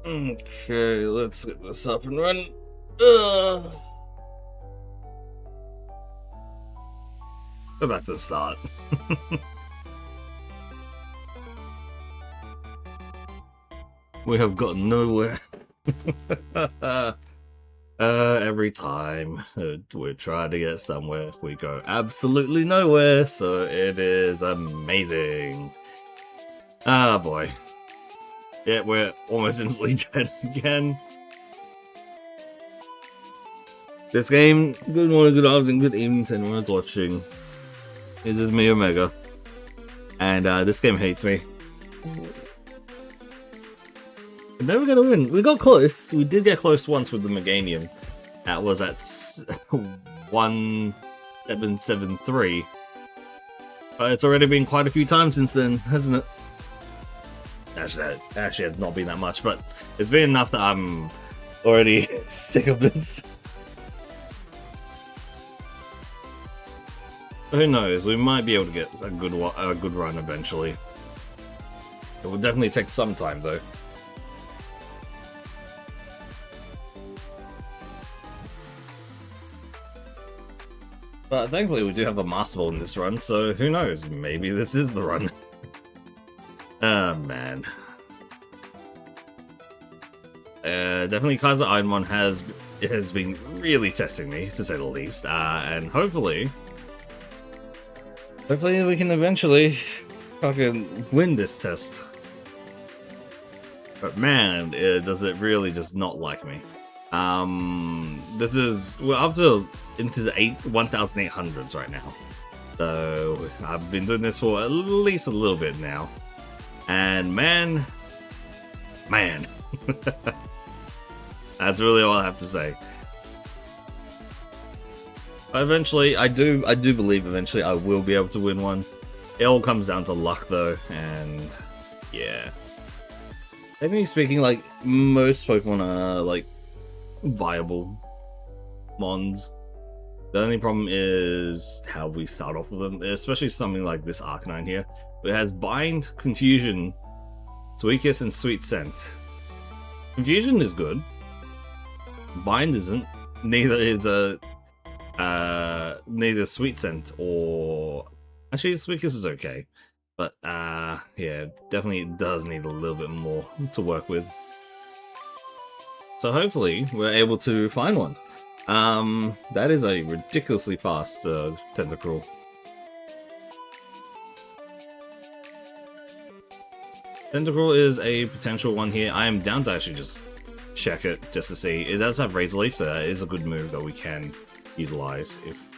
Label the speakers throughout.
Speaker 1: Okay, let's get this up and run. Go back to the start. We have gotten nowhere. Every time we're trying to get somewhere, we go absolutely nowhere, so it is amazing. Ah, boy. Yeah, we're almost instantly dead again. This game, good morning, good afternoon, good evening to anyone who's watching. This is me, Omega. And this game hates me. We're never gonna win. We got close. We did get close once with the Meganium. That was at 1773. But it's already been quite a few times since then, hasn't it? Actually, it's not been that much, but it's been enough that I'm already sick of this. Who knows? We might be able to get a good run eventually. It will definitely take some time, though. But thankfully, we do have a Master Ball in this run, so who knows? Maybe this is the run. Ah, man. Definitely Kaizo ironmon has been really testing me, to say the least. And hopefully we can eventually fucking win this test. But man, does it really just not like me. We're up to into the 1800s right now. So I've been doing this for at least a little bit now. And man. That's really all I have to say. But eventually, I do believe eventually I will be able to win one. It all comes down to luck though, and yeah. Technically speaking, like, most Pokemon are like viable mons. The only problem is how we start off with them, especially something like this Arcanine here. It has Bind, Confusion, Suicune, and Sweet Scent. Confusion is good. Bind isn't. Neither is neither Sweet Scent or actually Suicune is okay, but yeah, definitely does need a little bit more to work with. So hopefully we're able to find one. That is a ridiculously fast Tentacruel. Tentacruel is a potential one here. I am down to actually just check it just to see. It does have Razor Leaf, so that is a good move that we can utilize if...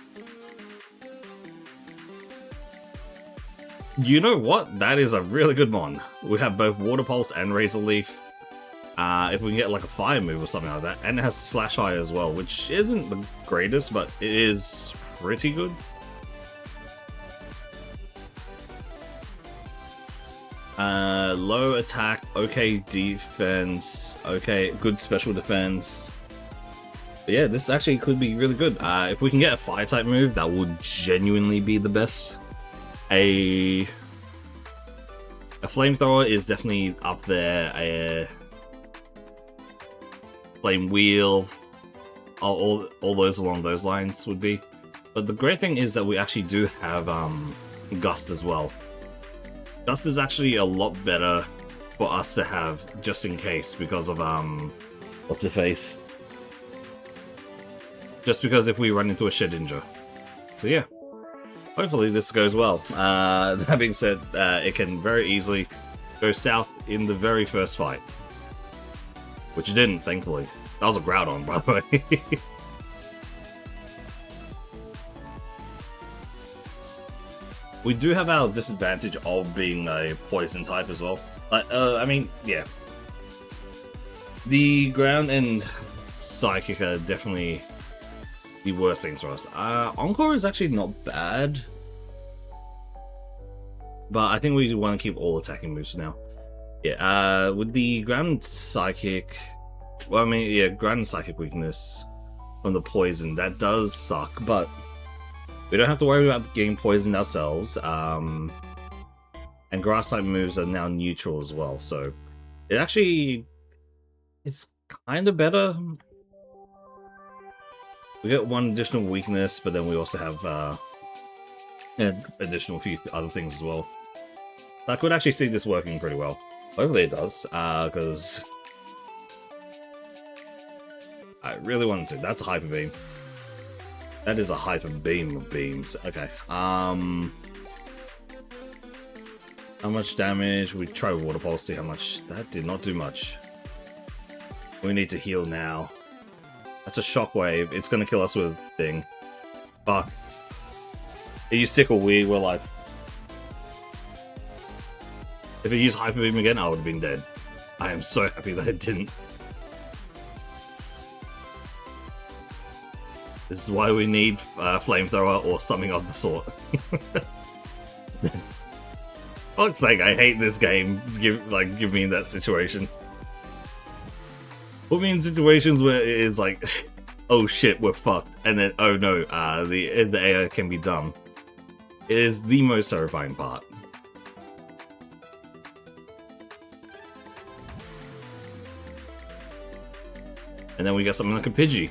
Speaker 1: You know what? That is a really good mon. We have both Water Pulse and Razor Leaf. If we can get like a Fire move or something like that. And it has Flash Fire as well, which isn't the greatest, but it is pretty good. Low attack, okay defense, okay, good special defense. But yeah, this actually could be really good. If we can get a Fire type move, that would genuinely be the best. A Flamethrower is definitely up there. A Flame Wheel, all those along those lines would be. But the great thing is that we actually do have Gust as well. Gust is actually a lot better for us to have just in case because of what's her face? Just because if we run into a Shedinja. So yeah, hopefully this goes well. That being said, it can very easily go south in the very first fight. Which it didn't, thankfully. That was a Groudon, by the way. We do have our disadvantage of being a poison type as well. I mean, yeah. The ground and psychic are definitely the worst things for us. Encore is actually not bad. But I think we want to keep all attacking moves now. Yeah, with the ground and psychic... Well, I mean, yeah, ground and psychic weakness from the poison, that does suck, but we don't have to worry about getting poisoned ourselves. And grass type moves are now neutral as well, so it actually it's kind of better. We get one additional weakness, but then we also have an additional few other things as well. I could actually see this working pretty well. Hopefully it does, because I really wanted to. That's a Hyper Beam. That is a Hyper Beam of beams. Okay. How much damage? We try Water Pulse, see how much. That did not do much. We need to heal now. That's a Shockwave. It's gonna kill us with thing. Fuck. You stick or we were like... If it used Hyper Beam again, I would have been dead. I am so happy that it didn't. This is why we need Flamethrower or something of the sort. Fuck's sake, I hate this game. Give me in that situation. Put me in situations where it is like, oh shit, we're fucked, and then oh no, the AI can be dumb. It is the most terrifying part. And then we got something like a Pidgey.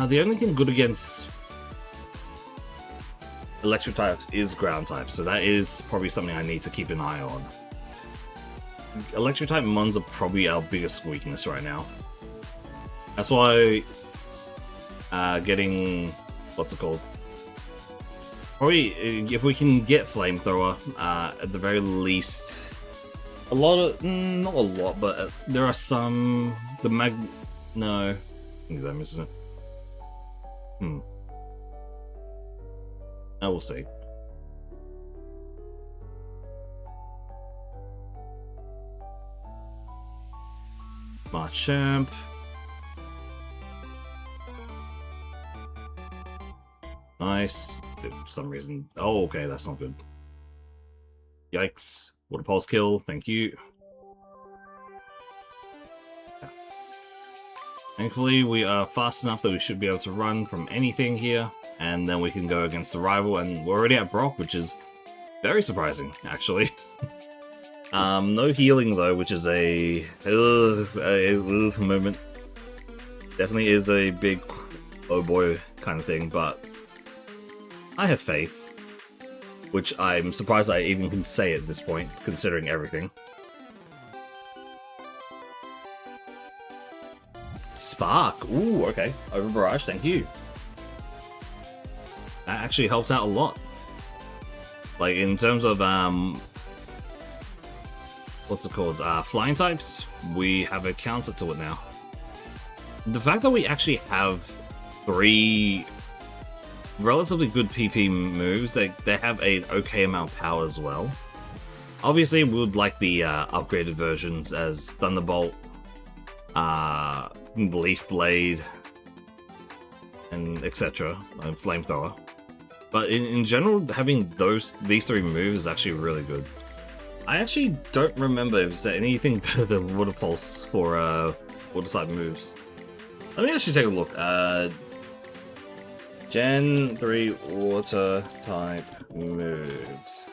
Speaker 1: The only thing good against electric types is ground types, so that is probably something I need to keep an eye on. Electric type mons are probably our biggest weakness right now. That's why getting, what's it called? Probably if we can get Flamethrower, at the very least, a lot of, not a lot, but there are some, no, I think I'm missing it. I will see. Machamp. Nice. For some reason. Oh, okay, that's not good. Yikes. Water Pulse kill, thank you. Thankfully, we are fast enough that we should be able to run from anything here, and then we can go against the rival, and we're already at Brock, which is very surprising, actually. No healing, though, which is a moment. Definitely is a big oh boy kind of thing, but I have faith, which I'm surprised I even can say at this point, considering everything. Spark! Ooh, okay. Over Barrage, thank you. That actually helped out a lot. Like, in terms of, what's it called? Flying types, we have a counter to it now. The fact that we actually have 3 relatively good PP moves, they have an okay amount of power as well. Obviously, we would like the upgraded versions as Thunderbolt, Leaf Blade, and etc. and Flamethrower. But in general, having these 3 moves is actually really good. I actually don't remember if there's anything better than Water Pulse for water type moves. Let me actually take a look. Gen 3 water type moves.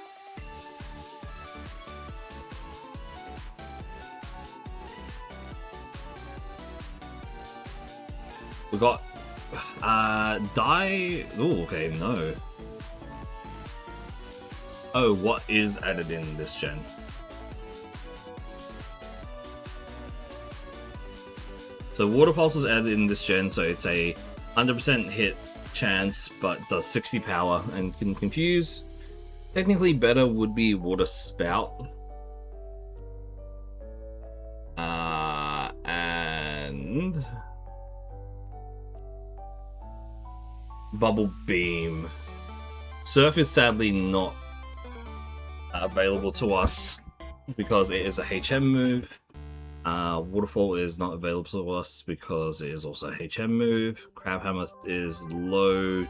Speaker 1: We got die. Oh, okay, no. Oh, what is added in this gen? So Water Pulse is added in this gen, so it's a 100% hit chance, but does 60 power and can confuse. Technically better would be Water Spout. And Bubble Beam. Surf is sadly not available to us because it is a HM move. Waterfall is not available to us because it is also a HM move. Crabhammer is lower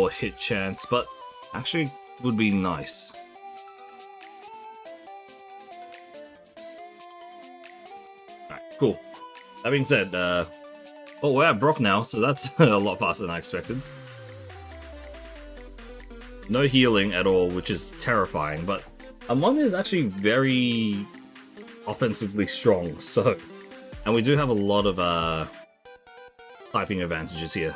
Speaker 1: hit chance, but actually would be nice. Alright, cool. That being said, well, we're at Brock now, so that's a lot faster than I expected. No healing at all, which is terrifying, but Amon is actually very offensively strong, so... And we do have a lot of typing advantages here,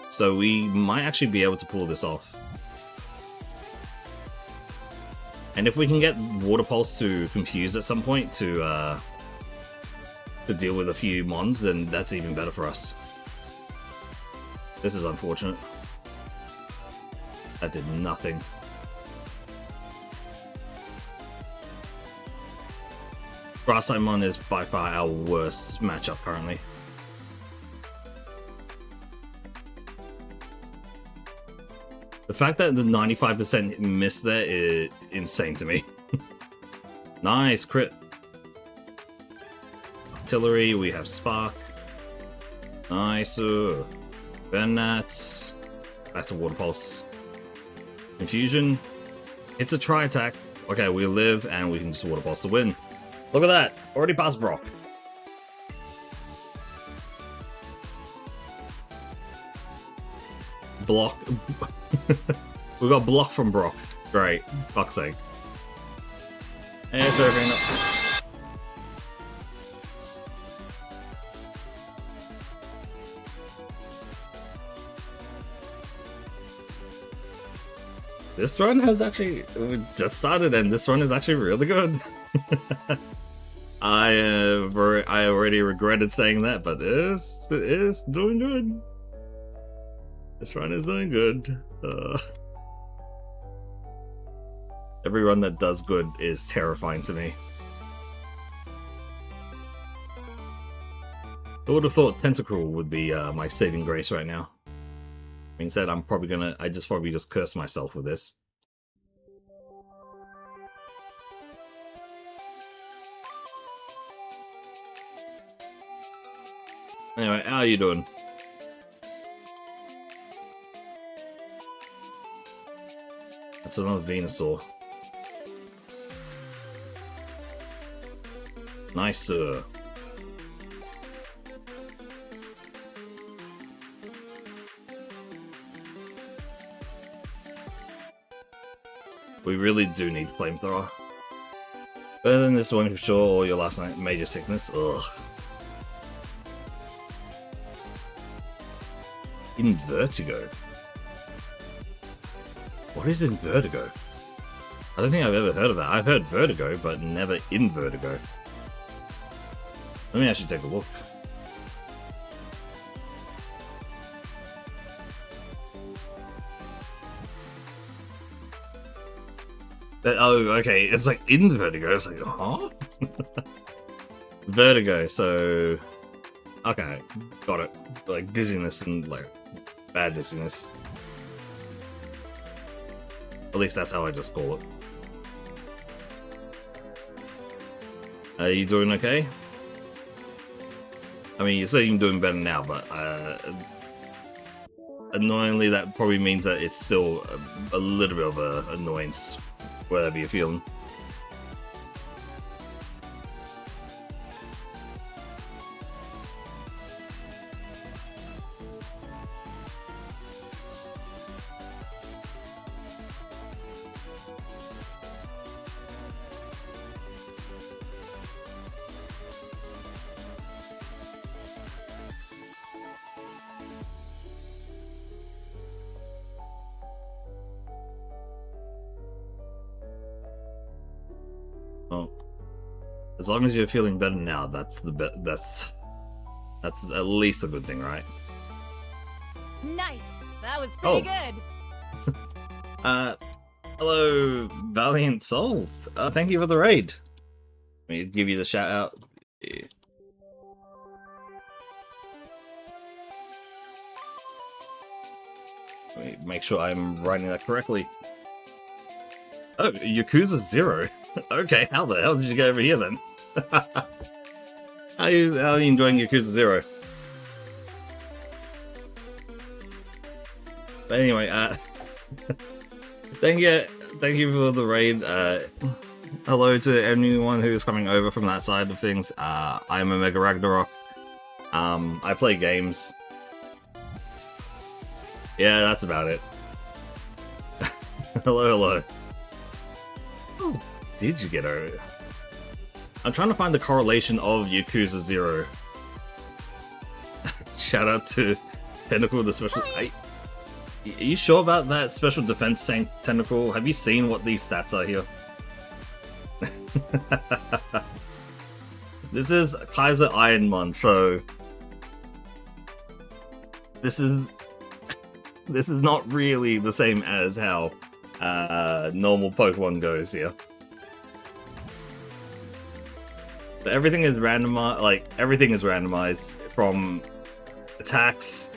Speaker 1: so we might actually be able to pull this off. And if we can get Water Pulse to confuse at some point to deal with a few mons, then that's even better for us. This is unfortunate. That did nothing. Grass ironmon is by far our worst matchup currently. The fact that the 95% miss there is insane to me. Nice crit. Artillery, we have spark. Nice. Bennat. Back to water pulse. Confusion. It's a try attack. Okay, we live and we can just water pulse to win. Look at that! Already past Brock. Block. We got block from Brock. Great. Fuck's sake. Hey, Serafina. This run has actually just started, and this run is actually really good. I already regretted saying that, but it is doing good. This run is doing good. Every run that does good is terrifying to me. I would have thought Tentacruel would be my saving grace right now. Being said, I probably just curse myself with this. Anyway, how are you doing? That's another Venusaur. Nice. We really do need flamethrower. Better than this one for sure, or your last night major sickness. Ugh. Invertigo. What is Invertigo? I don't think I've ever heard of that. I've heard Vertigo, but never Invertigo. Let me actually take a look. Oh, okay. It's like Invertigo. It's like, huh? Vertigo, so... Okay, got it. Like dizziness and like bad dizziness. At least that's how I just call it. Are you doing okay? I mean, you say you're doing better now, but annoyingly, that probably means that it's still a little bit of an annoyance, whatever you're feeling. Well, as long as you're feeling better now, that's at least a good thing, right?
Speaker 2: Nice. That was pretty good.
Speaker 1: Hello, Valiant Soul. Thank you for the raid. Let me give you the shout out. Yeah. Let me make sure I'm writing that correctly. Oh, Yakuza 0. Okay, how the hell did you get over here then? How are you enjoying Yakuza 0? But anyway, thank you for the raid. Hello to anyone who's coming over from that side of things. I'm Omega Ragnarok. I play games. Yeah, that's about it. Hello. Oh, did you get over? I'm trying to find the correlation of Yakuza 0. Shout out to Tentacle, the special. Are you sure about that special defense tank Tentacle? Have you seen what these stats are here? This is Kaizo ironmon, so this is not really the same as how normal Pokemon goes here. But everything is randomized. Like everything is randomized from attacks,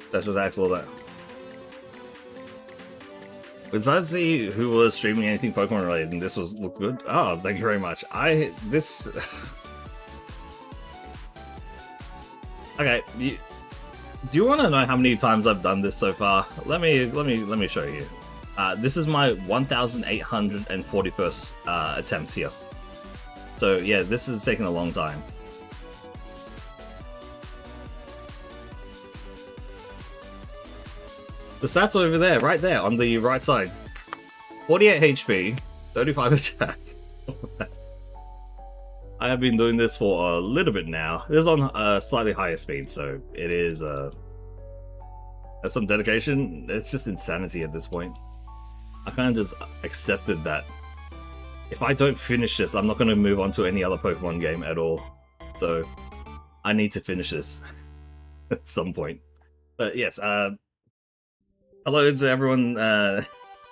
Speaker 1: special attacks, all that. Besides see who was streaming anything Pokemon related, and this was looked good. Oh, thank you very much. This. Okay, do you want to know how many times I've done this so far? Let me show you. This is my 1,841st attempt here. So yeah, this is taking a long time. The stats are over there, right there, on the right side. 48 HP, 35 attack. I have been doing this for a little bit now. This is on a slightly higher speed, so it is has some dedication. It's just insanity at this point. I kind of just accepted that if I don't finish this, I'm not going to move on to any other Pokemon game at all. So I need to finish this at some point. But yes, hello to everyone.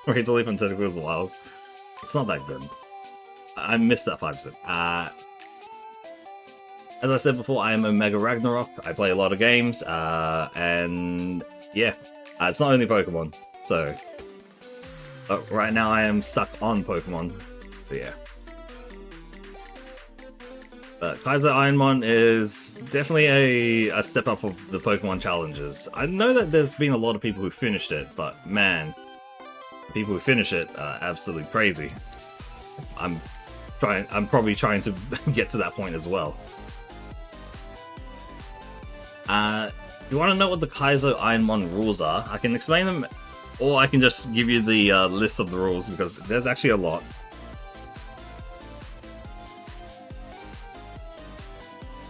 Speaker 1: Ready to leave on Tentacles Wild. It's not that good. I missed that 5%. As I said before, I am Omega Ragnarok. I play a lot of games, and yeah, it's not only Pokemon. So, but right now I am stuck on Pokemon. So yeah. But Kaizo Ironmon is definitely a step up of the Pokemon challenges. I know that there's been a lot of people who finished it, but man, people who finish it are absolutely crazy. I'm probably trying to get to that point as well. You want to know what the Kaizo Ironmon rules are? I can explain them, or I can just give you the list of the rules, because there's actually a lot.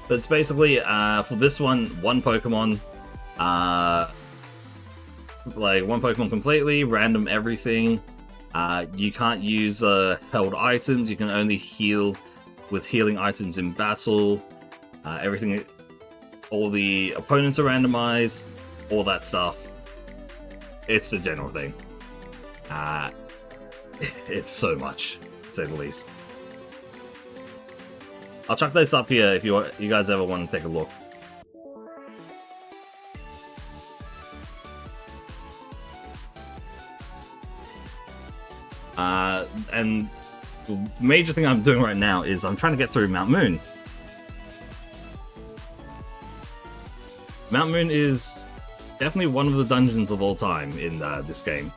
Speaker 1: But it's basically, for this one Pokemon, like one Pokemon completely, random everything. You can't use held items, you can only heal with healing items in battle. Everything, all the opponents are randomized, all that stuff. It's a general thing. It's so much, to say the least. I'll chuck this up here if you guys ever want to take a look. And the major thing I'm doing right now is I'm trying to get through Mount Moon. Mount Moon is definitely one of the dungeons of all time in this game.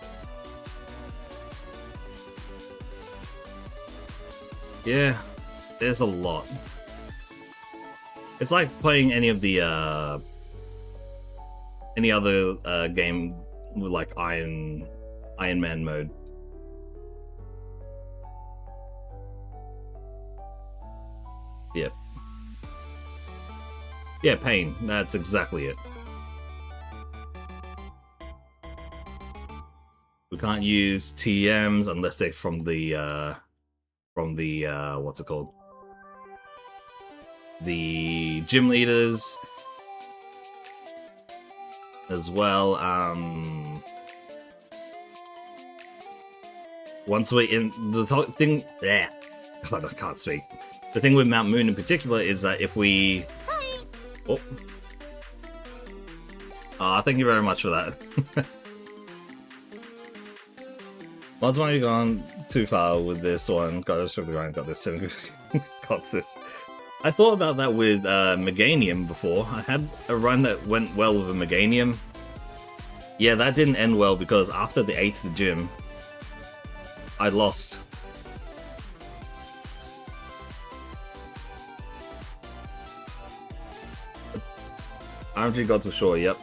Speaker 1: Yeah, there's a lot. It's like playing any of the any other game with like Iron Man mode. Yeah. Yeah, pain. That's exactly it. We can't use TMs unless they're from the what's it called? The gym leaders as well. Once we're in the thing, yeah, God, I can't speak. The thing with Mount Moon in particular is that if we, thank you very much for that. Mods might have gone too far with this one. Got this, got this, got this. I thought about that with Meganium before. I had a run that went well with a Meganium. Yeah, that didn't end well because after the 8th gym, I lost. RNG got to shore, yep.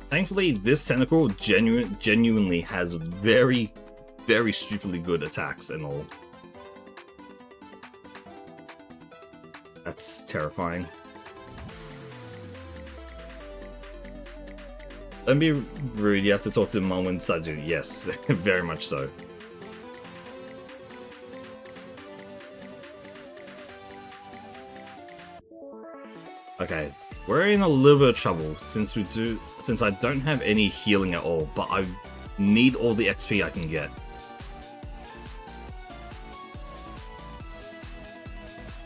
Speaker 1: Thankfully, this tentacle genuinely has very, very stupidly good attacks and all. That's terrifying. Don't be rude, you have to talk to Mom and Saju. Yes, very much so. Okay, We're in a little bit of trouble since I don't have any healing at all, but I need all the XP I can get.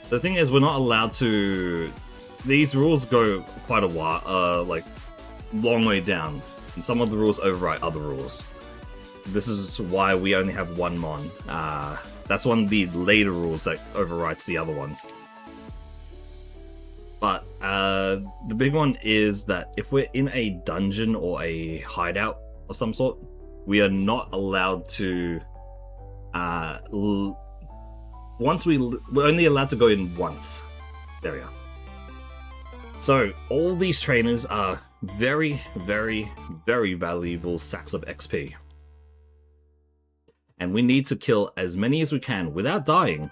Speaker 1: The thing is, we're not allowed to... These rules go quite a while, like, long way down, and some of the rules override other rules. This is why we only have one mon. That's one of the later rules that overrides the other ones. But the big one is that if we're in a dungeon or a hideout of some sort, we are not allowed to... we're only allowed to go in once. There we go. So all these trainers are very, very, very valuable sacks of XP. And we need to kill as many as we can without dying,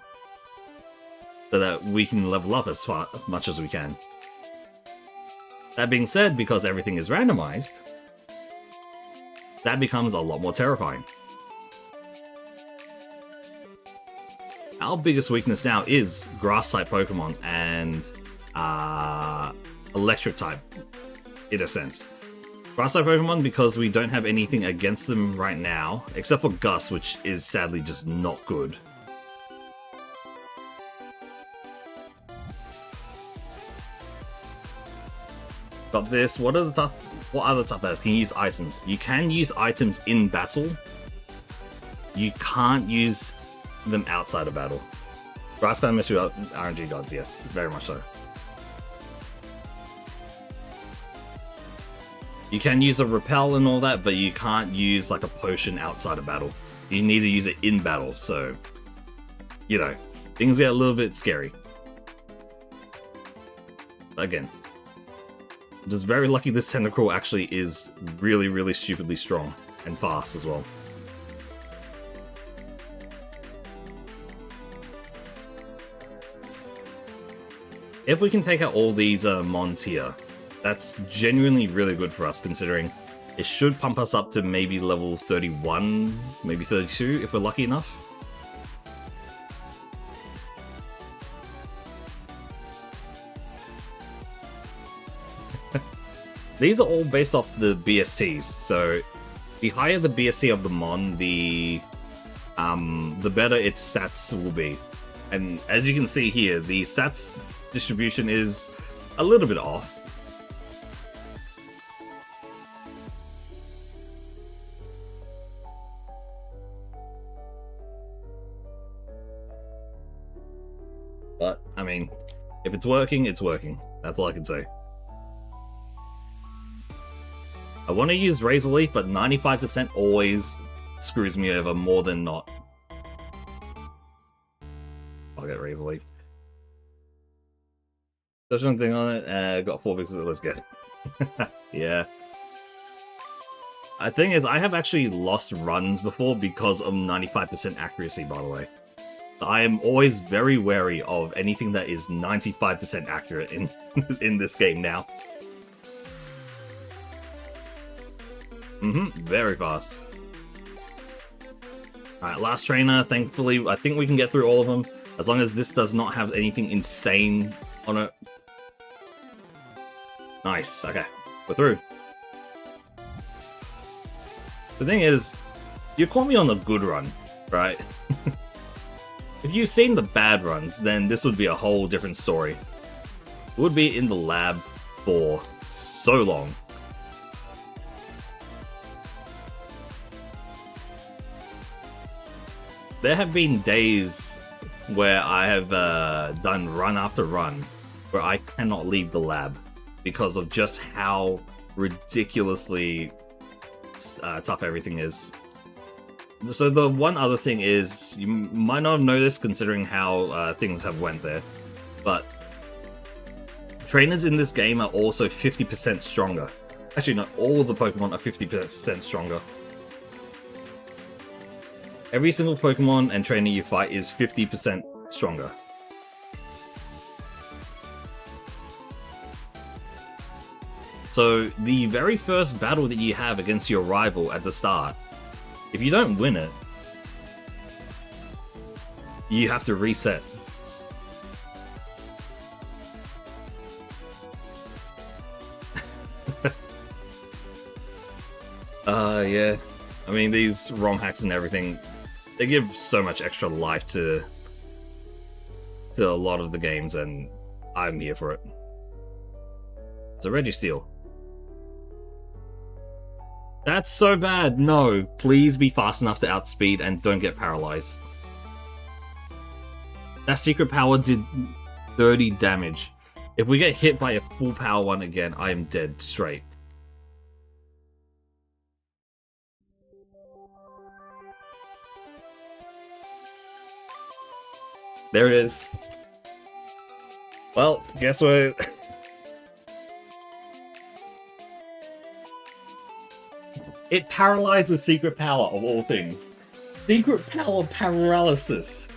Speaker 1: so that we can level up as much as we can. That being said, because everything is randomized, that becomes a lot more terrifying. Our biggest weakness now is grass-type Pokemon and electric-type, in a sense. Grass-type Pokemon because we don't have anything against them right now, except for Gus, which is sadly just not good. Got this. What other tough battles? Can you use items? You can use items in battle. You can't use them outside of battle. Grass can mess with RNG gods, yes, very much so. You can use a repel and all that, but you can't use like a potion outside of battle. You need to use it in battle, so you know, things get a little bit scary. Again, just very lucky this Tentacruel actually is really, really stupidly strong and fast as well. If we can take out all these mons here, that's genuinely really good for us, considering it should pump us up to maybe level 31, maybe 32 if we're lucky enough. These are all based off the BSTs, so the higher the BST of the mon, the better its stats will be. And as you can see here, the stats distribution is a little bit off. But, I mean, if it's working, it's working. That's all I can say. I want to use Razor Leaf, but 95% always screws me over more than not. I'll get Razor Leaf. There's one thing on it. Got 4 pixels. Let's get it. Yeah. The thing is, I have actually lost runs before because of 95% accuracy, by the way. I am always very wary of anything that is 95% accurate in this game now. Very fast. Alright, last trainer. Thankfully, I think we can get through all of them, as long as this does not have anything insane on it. Nice, okay. We're through. The thing is, you caught me on a good run, right? If you've seen the bad runs, then this would be a whole different story. It would be in the lab for so long. There have been days where I have done run after run where I cannot leave the lab because of just how ridiculously tough everything is. So the one other thing is, you might not have noticed considering how things have went there, but trainers in this game are also 50% stronger. Actually, not all the Pokemon are 50% stronger. Every single Pokemon and trainer you fight is 50% stronger. So the very first battle that you have against your rival at the start, if you don't win it, you have to reset. Yeah. I mean, these ROM hacks and everything, they give so much extra life to a lot of the games, and I'm here for it. It's a Registeel. That's so bad. No, please be fast enough to outspeed and don't get paralyzed. That secret power did 30 damage. If we get hit by a full power one again, I am dead straight. There it is. Well, guess what? It paralyzed with secret power, of all things. Secret power paralysis.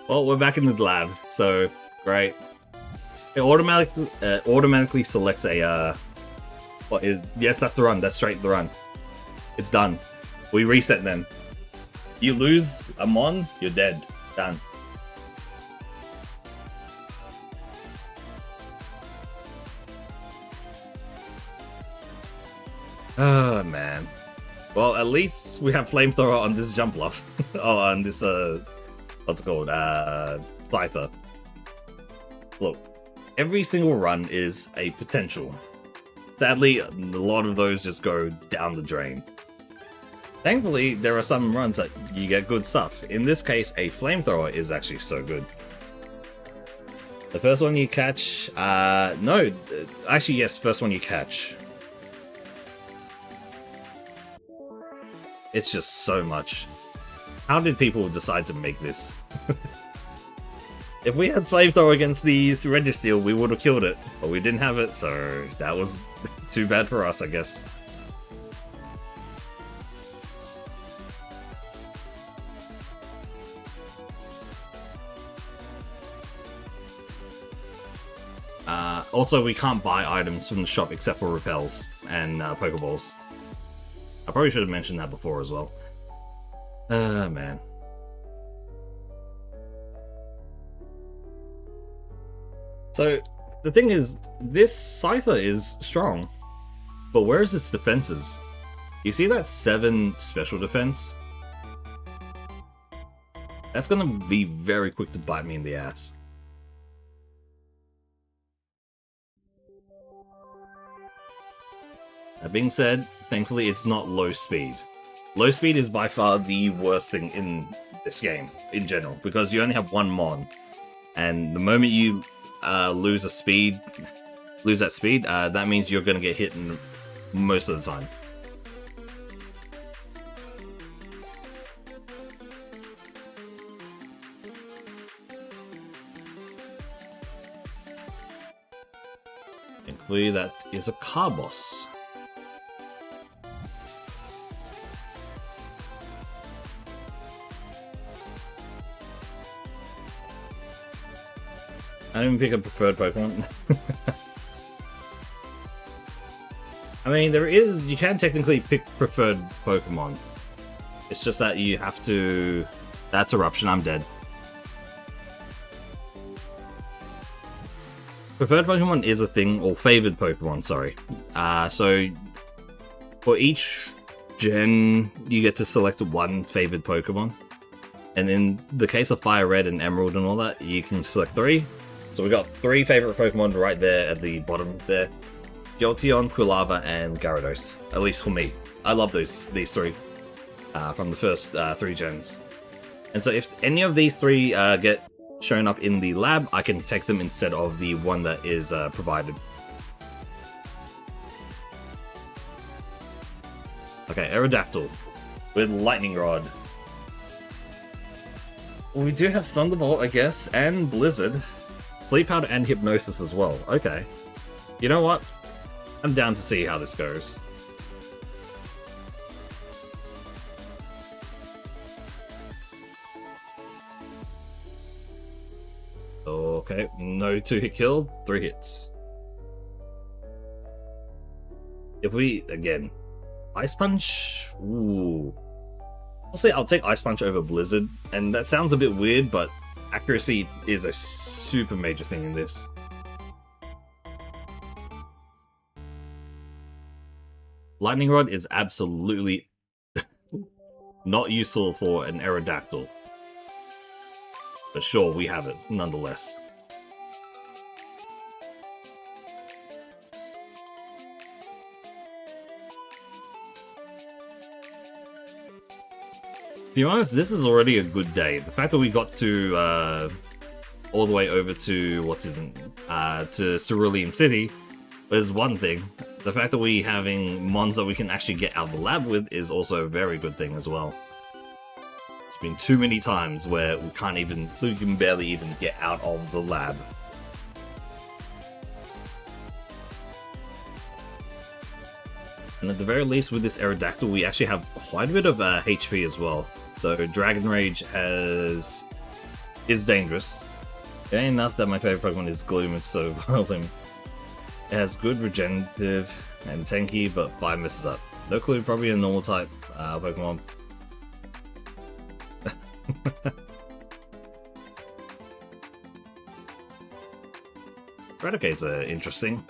Speaker 1: Well, we're back in the lab, so great. It automatically selects a yes, that's the run. That's straight the run. It's done. We reset them. You lose a mon, you're dead. Done. Oh man. Well, at least we have flamethrower on this jump bluff. Oh, on this what's it called? Scyther. Look, every single run is a potential. Sadly, a lot of those just go down the drain. Thankfully, there are some runs that you get good stuff. In this case, a flamethrower is actually so good. The first one you catch, no, actually yes, first one you catch. It's just so much. How did people decide to make this? If we had flamethrower against the Registeel, we would have killed it, but we didn't have it, so that was too bad for us, I guess. Also, we can't buy items from the shop except for repels and Pokeballs. I probably should have mentioned that before as well. Man. So, the thing is, this Scyther is strong, but where is its defenses? You see that 7 special defense? That's gonna be very quick to bite me in the ass. That being said, thankfully it's not low speed. Low speed is by far the worst thing in this game, in general, because you only have one mon. And the moment you lose that speed, that means you're going to get hit most of the time. Thankfully that is a car boss. I didn't even pick a preferred Pokemon. I mean, you can technically pick preferred Pokemon. It's just that you have to... That's Eruption, I'm dead. Preferred Pokemon is a thing, or favored Pokemon, sorry. So, for each gen, you get to select one favored Pokemon. And in the case of Fire Red and Emerald and all that, you can select 3. So we got 3 favorite Pokemon right there at the bottom there. Jolteon, Quilava, and Gyarados. At least for me. I love these 3 from the first 3 gens. And so if any of these 3 get shown up in the lab, I can take them instead of the one that is provided. Okay, Aerodactyl with Lightning Rod. We do have Thunderbolt, I guess, and Blizzard. Sleep Powder and Hypnosis as well. Okay. You know what? I'm down to see how this goes. Okay, no 2-hit kill, 3 hits. If we, again, Ice Punch? Ooh. I'll say I'll take Ice Punch over Blizzard, and that sounds a bit weird, but accuracy is a super major thing in this. Lightning Rod is absolutely not useful for an Aerodactyl. But sure, we have it, nonetheless. To be honest, this is already a good day. The fact that we got to all the way over to to Cerulean City is one thing. The fact that we having mons that we can actually get out of the lab with is also a very good thing as well. It's been too many times where we can barely even get out of the lab. And at the very least with this Aerodactyl, we actually have quite a bit of HP as well. So Dragon Rage is dangerous. It ain't enough that my favorite Pokemon is Gloom and so It has good regenerative and tanky, but 5 messes up. No clue, probably a normal type Pokemon. Raticates are interesting.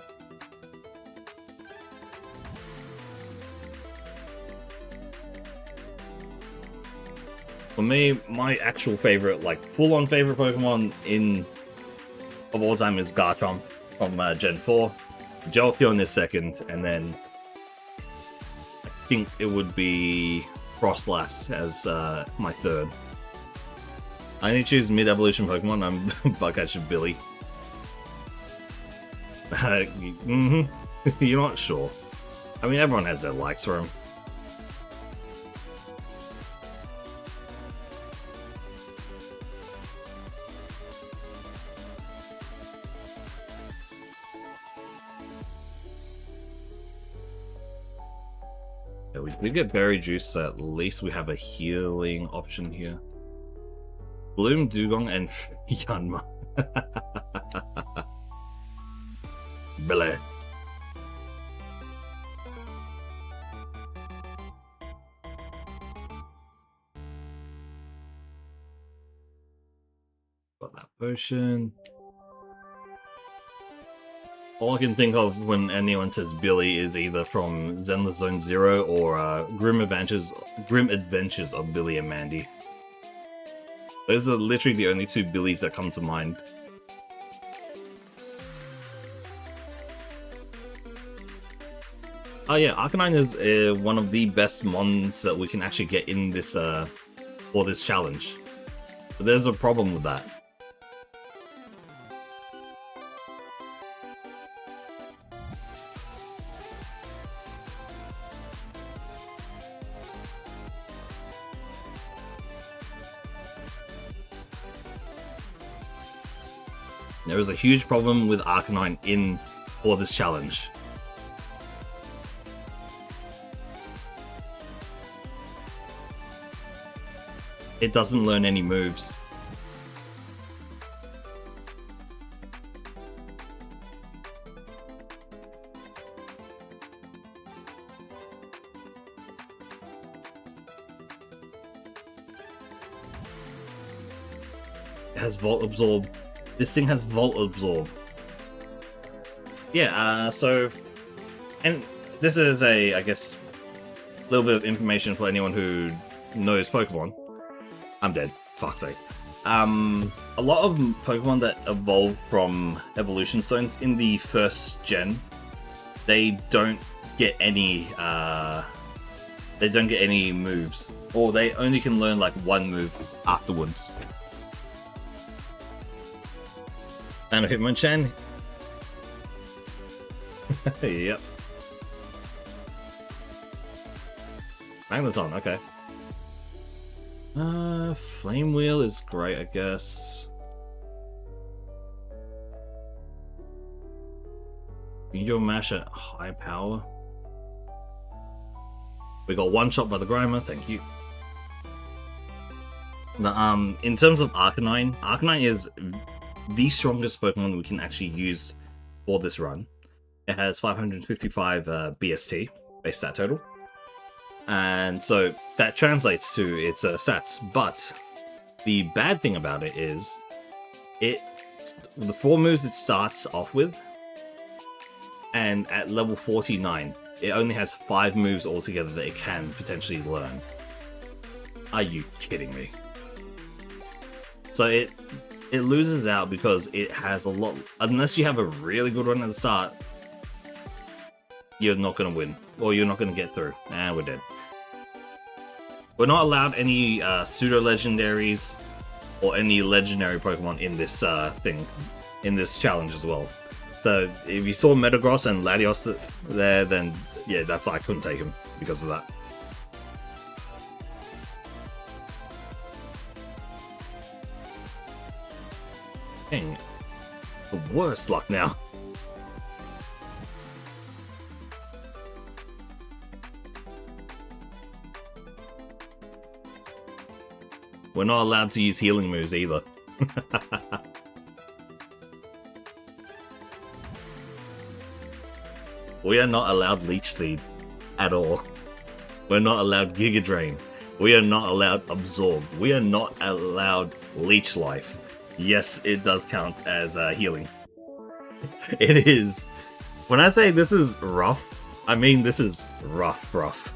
Speaker 1: For me, my actual favorite, like full-on favorite Pokemon of all time is Garchomp from Gen 4. Jolteon is second, and then I think it would be Frostlass as my third. I need to choose mid-evolution Pokemon. I'm Bugcatcher Billy. You're not sure. I mean, everyone has their likes for him. Yeah, we did get Berry Juice, so at least we have a healing option here. Bloom, Dugong, and Yanma. Billy. Got that potion. All I can think of when anyone says Billy is either from Zenless Zone Zero or Grim Adventures of Billy and Mandy. Those are literally the only two Billys that come to mind. Oh yeah, Arcanine is one of the best mons that we can actually get in this for this challenge. But there's a problem with that. There is a huge problem with Arcanine for this challenge. It doesn't learn any moves. It has Volt Absorb. This thing has Volt Absorb. Yeah, and this is I guess, a little bit of information for anyone who knows Pokemon. I'm dead. Fuck's sake. A lot of Pokemon that evolve from Evolution Stones in the first gen, they don't get any moves, or they only can learn like one move afterwards. And a Hitmonchan. Yep. Magneton, okay. Flame Wheel is great, I guess. Meteor Mash at high power. We got one shot by the Grimer, thank you. Now, in terms of Arcanine, Arcanine is the strongest Pokemon we can actually use for this run. It has 555 BST, base stat total. And so that translates to its stats. But the bad thing about it is, the 4 moves it starts off with, and at level 49, it only has 5 moves altogether that it can potentially learn. Are you kidding me? So it loses out because it has a lot. Unless you have a really good run at the start, you're not going to win, or you're not going to get through. And we're dead. We're not allowed any pseudo legendaries or any legendary Pokemon in this in this challenge as well. So if you saw Metagross and Latios there, then yeah, I couldn't take him because of that. Dang, the worst luck now. We're not allowed to use healing moves either. We are not allowed Leech Seed at all. We're not allowed Giga Drain. We are not allowed Absorb. We are not allowed Leech Life. Yes, it does count as healing. It is. When I say this is rough, I mean this is rough.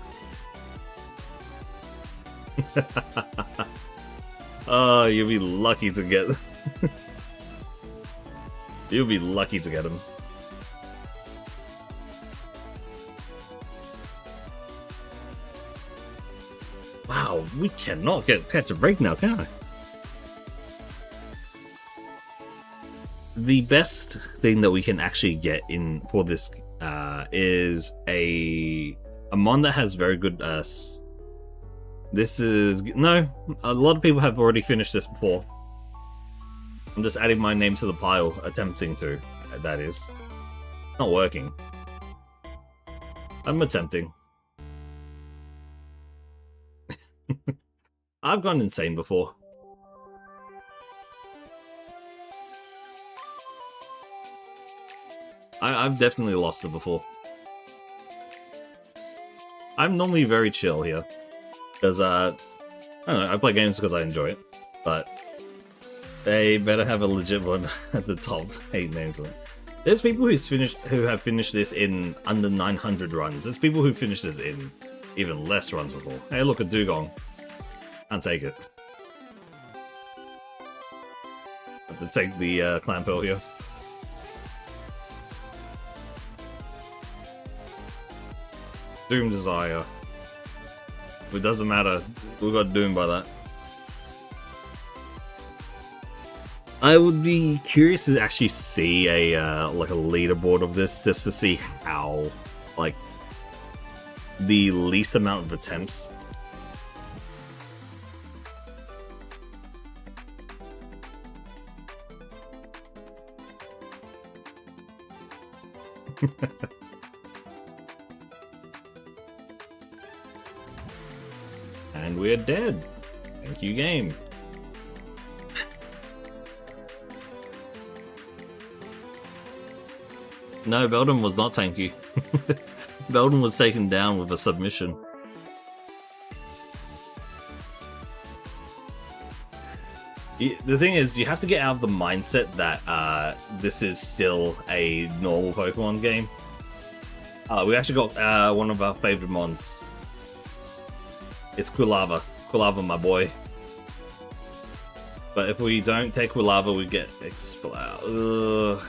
Speaker 1: Oh, you'll be lucky to get... You'll be lucky to get him. Wow, we cannot catch a break now, can I? The best thing that we can actually get in for this is a mon that has very good this is... No, a lot of people have already finished this before. I'm just adding my name to the pile, attempting to, that is. Not working. I'm attempting. I've gone insane before. I've definitely lost it before. I'm normally very chill here. Because, I don't know, I play games because I enjoy it. But they better have a legit one at the top. Hate names of them. There's people who have finished this in under 900 runs. There's people who finished this in even less runs before. Hey, look at Dugong. Can't take it. Have to take the Clan Pearl here. Doom Desire. It doesn't matter. We got Doom by that. I would be curious to actually see a like a leaderboard of this, just to see how, like, the least amount of attempts. And we're dead. Thank you, game. No, Beldum was not tanky. Beldum was taken down with a submission. The thing is, you have to get out of the mindset that this is still a normal Pokemon game. We actually got one of our favorite mons. It's Quilava. Quilava, my boy. But if we don't take Quilava, we get Exploud.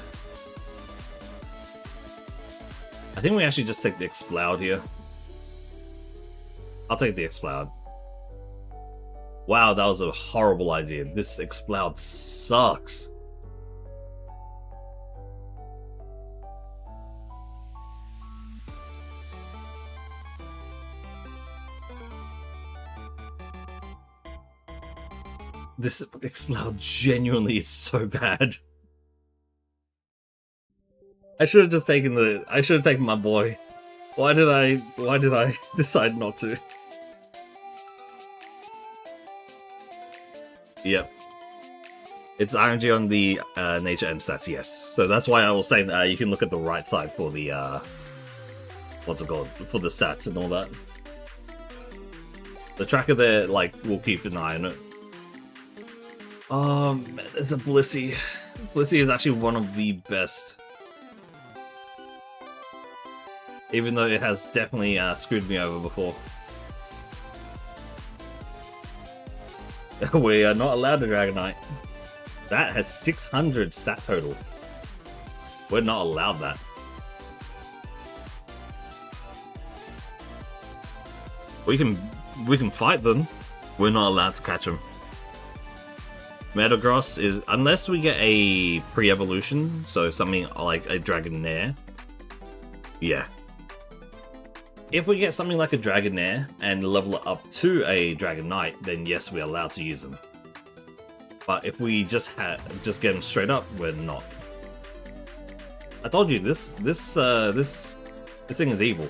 Speaker 1: I think we actually just take the Exploud here. I'll take the Exploud. Wow, that was a horrible idea. This Exploud sucks. This Exploud genuinely is so bad. I should have just taken I should have taken my boy. Why did I decide not to? Yep. It's RNG on the nature and stats, yes. So that's why I was saying you can look at the right side for the what's it called? For the stats and all that. The tracker there, like, will keep an eye on it. Man, there's a Blissey. Blissey is actually one of the best. Even though it has definitely screwed me over before. We are not allowed to Dragonite. That has 600 stat total. We're not allowed that. We can fight them. We're not allowed to catch them. Metagross is, unless we get a pre-evolution, so something like a Dragonair. Yeah. If we get something like a Dragonair and level it up to a Dragonite, then yes, we're allowed to use them. But if we just get them straight up, we're not. I told you this thing is evil.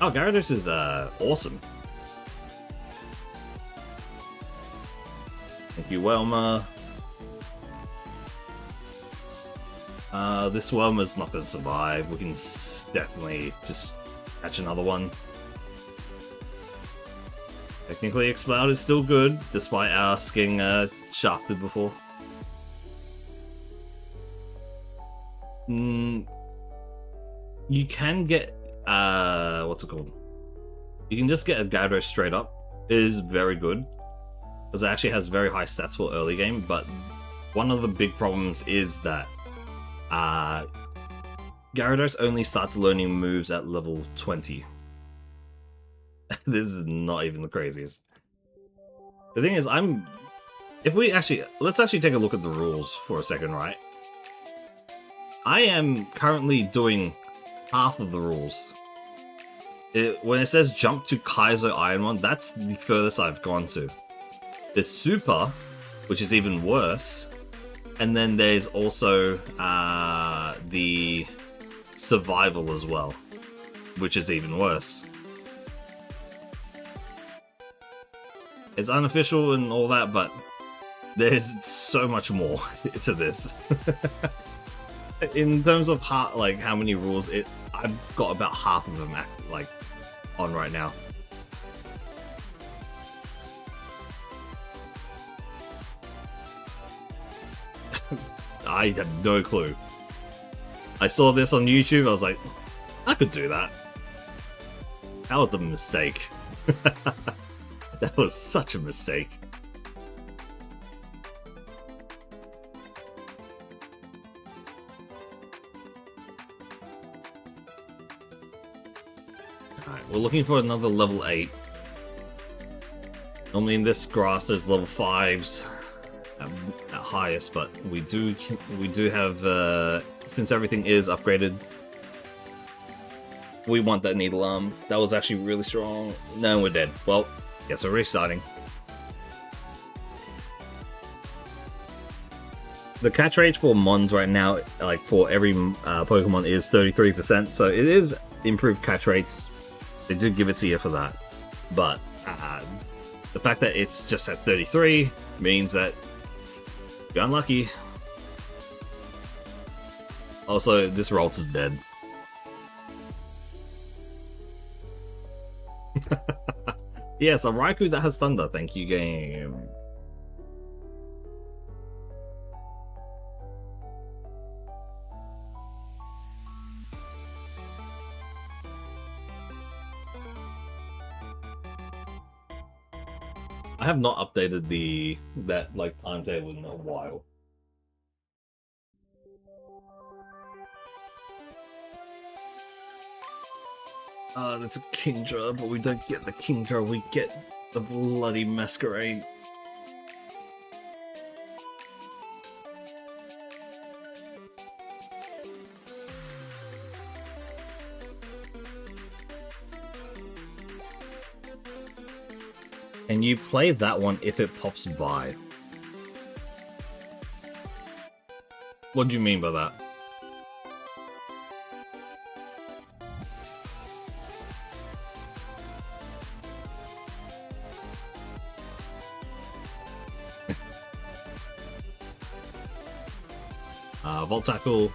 Speaker 1: Oh, Gyarados is awesome. Thank you, Welma. This Welma's not going to survive. We can definitely just catch another one. Technically, Exploud is still good, despite us getting shafted before. You can get what's it called? You can just get a Gyarados straight up. It is very good because it actually has very high stats for early game. But one of the big problems is that Gyarados only starts learning moves at level 20. This is not even the craziest. The thing is, let's actually take a look at the rules for a second, right? I am currently doing half of the rules. When it says jump to Kaizo Ironmon, that's the furthest I've gone to. There's Super, which is even worse, and then there's also the Survival as well, which is even worse. It's unofficial and all that, but there's so much more to this. In terms of how many rules, I've got about half of them on right now. I have no clue. I saw this on YouTube, I was like, I could do that. That was a mistake. That was such a mistake. Alright, we're looking for another level 8. Normally in this grass there's level 5s at highest, but we do have, since everything is upgraded, we want that Needle Arm. That was actually really strong. No, we're dead. Well, guess we're restarting. The catch rate for Mons right now, for every Pokemon, is 33%, so it is improved catch rates. They did give it to you for that, but the fact that it's just at 33 means that you're unlucky. Also, this Ralts is dead. Yes, a Raikou that has Thunder. Thank you, game. I have not updated that timetable in a while. That's a Kingdra, but we don't get the Kingdra, we get the bloody Masquerade. And you play that one if it pops by. What do you mean by that? Volt Tackle.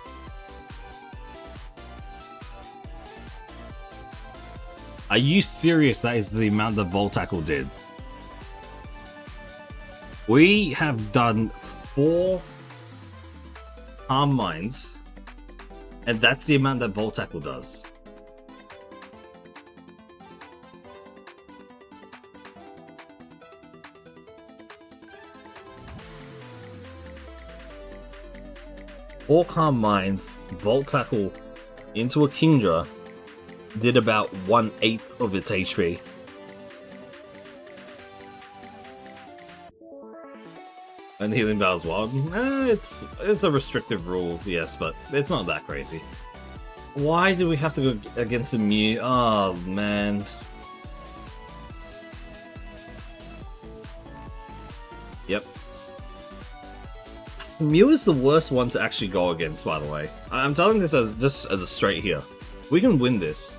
Speaker 1: Are you serious? That is the amount that Volt Tackle did. We have done 4 Calm Minds, and that's the amount that Volt Tackle does. Four Calm Minds, Volt Tackle into a Kingdra did about 1/8 of its HP. And Healing Vow as well. It's a restrictive rule, yes, but it's not that crazy. Why do we have to go against the Mew? Oh, man. Yep. Mew is the worst one to actually go against, by the way. I'm telling this just as a straight here. We can win this.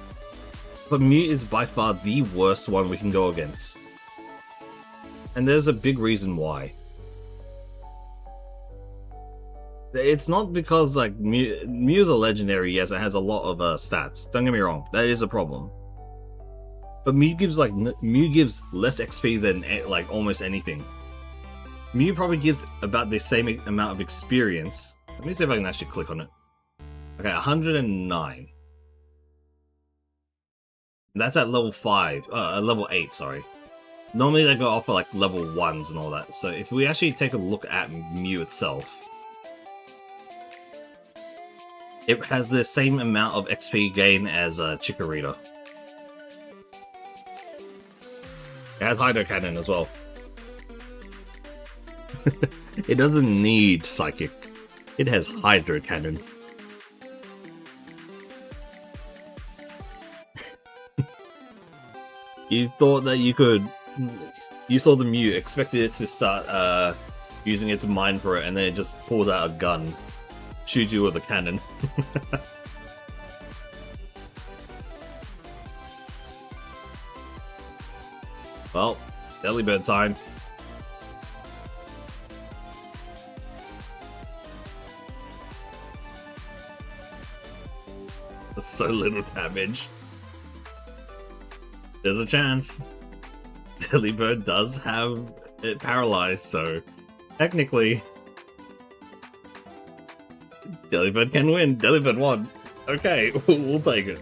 Speaker 1: But Mew is by far the worst one we can go against. And there's a big reason why. It's not because, like, Mew's a legendary, yes, it has a lot of stats. Don't get me wrong, that is a problem. But Mew gives less XP than, like, almost anything. Mew probably gives about the same amount of experience. Let me see if I can actually click on it. Okay, 109. That's at level 5, level 8, sorry. Normally they go off for like level 1s and all that, so if we actually take a look at Mew itself, it has the same amount of XP gain as Chikorita. It has Hydro Cannon as well. It doesn't need Psychic. It has Hydro Cannon. You thought that you could... You saw the Mew, expected it to start using its mind for it, and then it just pulls out a gun. Shoots you with a cannon. Well, Delibird time. So little damage. There's a chance. Delibird does have it paralyzed, so technically Delibird can win. Delibird won. Okay, we'll take it.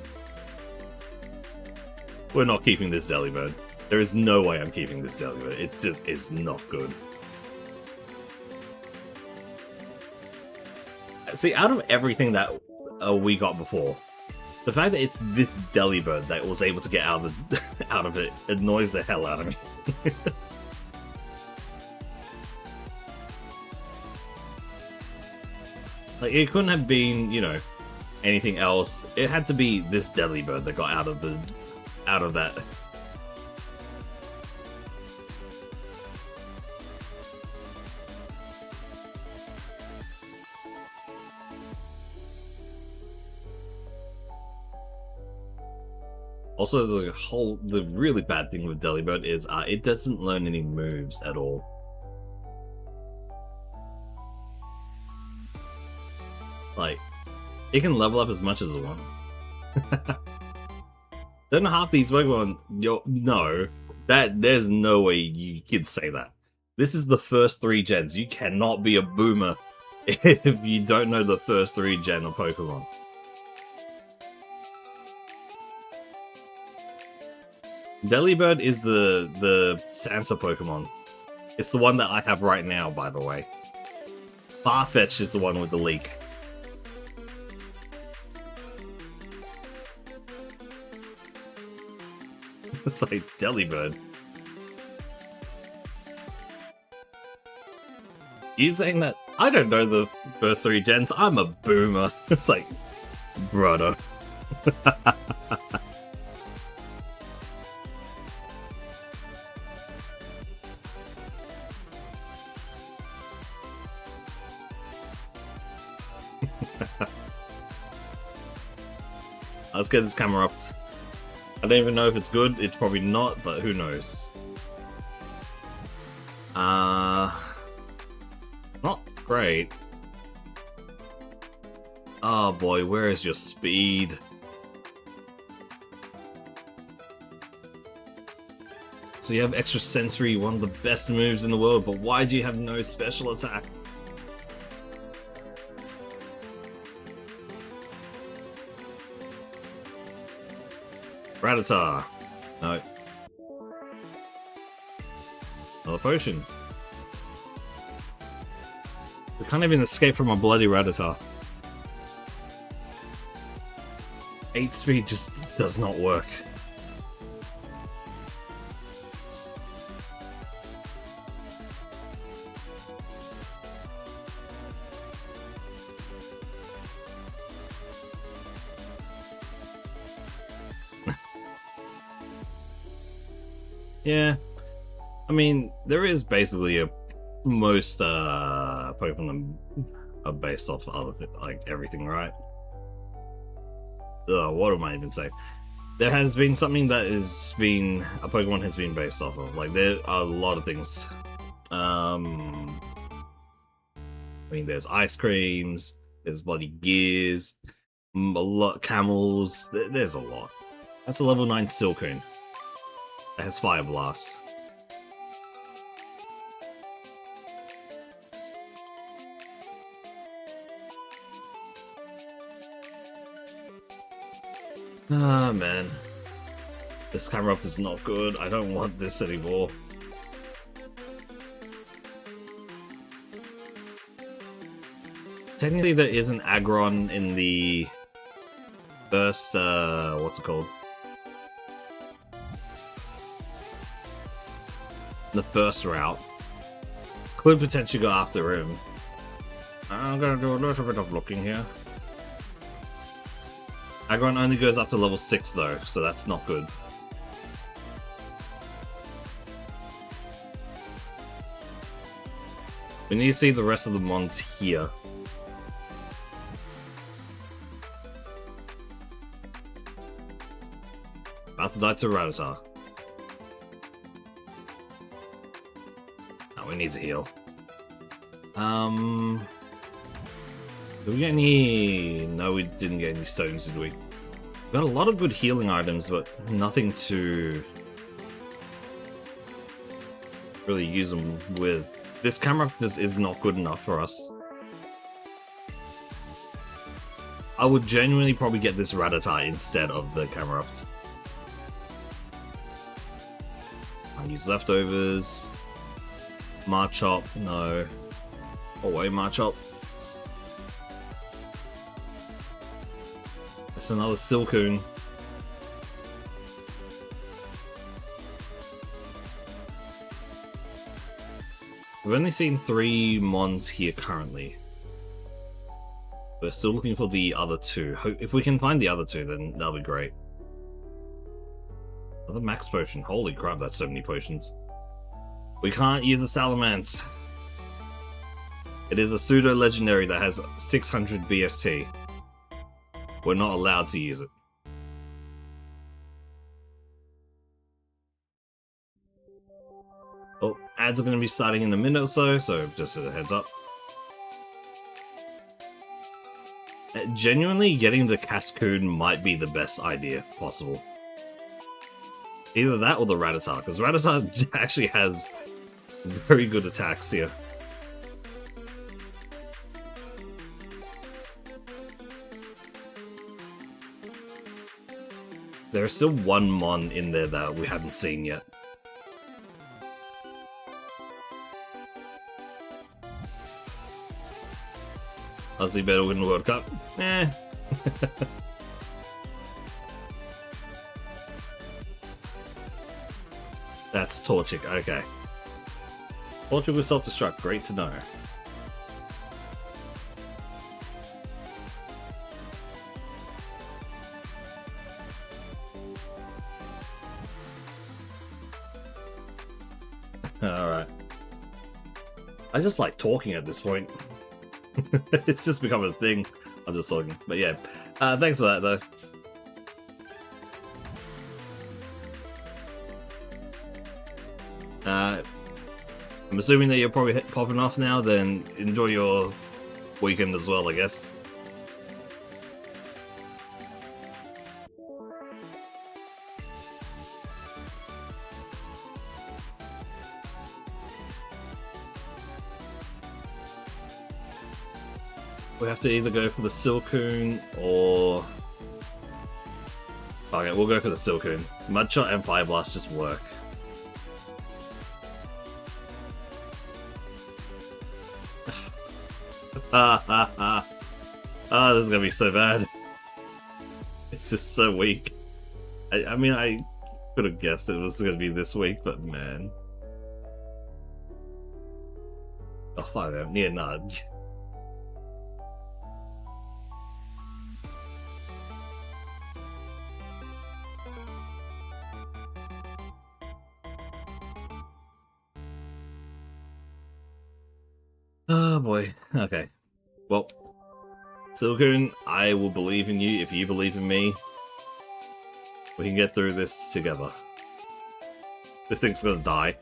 Speaker 1: We're not keeping this Delibird. There is no way I'm keeping this Delibird. It just is not good. See, out of everything that we got before, the fact that it's this Delibird that was able to get out of it annoys the hell out of me. Like, it couldn't have been, you know, anything else. It had to be this Delibird that got out of that. Also, the really bad thing with Delibird is it doesn't learn any moves at all. Like, it can level up as much as it wants. Don't know half these Pokemon. No, there's no way you could say that. This is the first 3 gens. You cannot be a boomer if you don't know the first 3 gen of Pokemon. Delibird is the Santa Pokemon. It's the one that I have right now, by the way. Farfetch'd is the one with the leak. It's like Delibird. You saying that? I don't know the first 3 gens. I'm a boomer. It's like, brother. Let's get this camera up. I don't even know if it's good. It's probably not, but who knows. Not great. Oh boy, where is your speed? So you have extra sensory, one of the best moves in the world, but why do you have no special attack? Rattata. No. Another potion. We can't even escape from a bloody Rattata. 8 speed just does not work. Yeah, I mean, there is basically a most Pokemon are based off other like everything, right? What am I even saying? There has been something that has been a Pokemon has been based off of. Like there are a lot of things. I mean, there's ice creams, there's bloody gears, a lot camels. There's a lot. That's a level 9 Silcoon. It has Fire Blast. Ah, man. This camera up is not good. I don't want this anymore. Technically, there is an Aggron in the first, what's it called? The first route. Could potentially go after him. I'm gonna do a little bit of looking here. Aggron only goes up to level 6 though, so that's not good. We need to see the rest of the mons here. About to die to Rattata. We need to heal. Did we get any... No, we didn't get any stones, did we? We got a lot of good healing items, but nothing to really use them with. This camera just is not good enough for us. I would genuinely probably get this Rattata instead of the camera. I'll use leftovers. Marchop, no. Away, Marchop. That's another Silcoon. We've only seen 3 mons here currently. We're still looking for the other 2. If we can find the other 2, then that'll be great. Another max potion. Holy crap, that's so many potions. We can't use a Salamence. It is a pseudo-legendary that has 600 BST. We're not allowed to use it. Oh, ads are going to be starting in a minute or so just a heads up. Genuinely, getting the Cascoon might be the best idea possible. Either that or the Rattata, because Rattata actually has very good attacks here. There's still one mon in there that we haven't seen yet. Aussie better win the World Cup? Eh. That's Torchic, okay. Torchic with self-destruct, great to know. Alright. I just like talking at this point. It's just become a thing. I'm just talking. But yeah, thanks for that though. I'm assuming that you're probably popping off now, then enjoy your weekend as well, I guess. We have to either go for the Silcoon or... Okay, we'll go for the Silcoon. Mudshot and Fire Blast just work. This is gonna be so bad. It's just so weak. I mean, I could have guessed it was gonna be this week, but man. Oh, fuck, I need a nudge. Oh boy. Okay. Well, Silcoon, I will believe in you if you believe in me. We can get through this together. This thing's gonna die.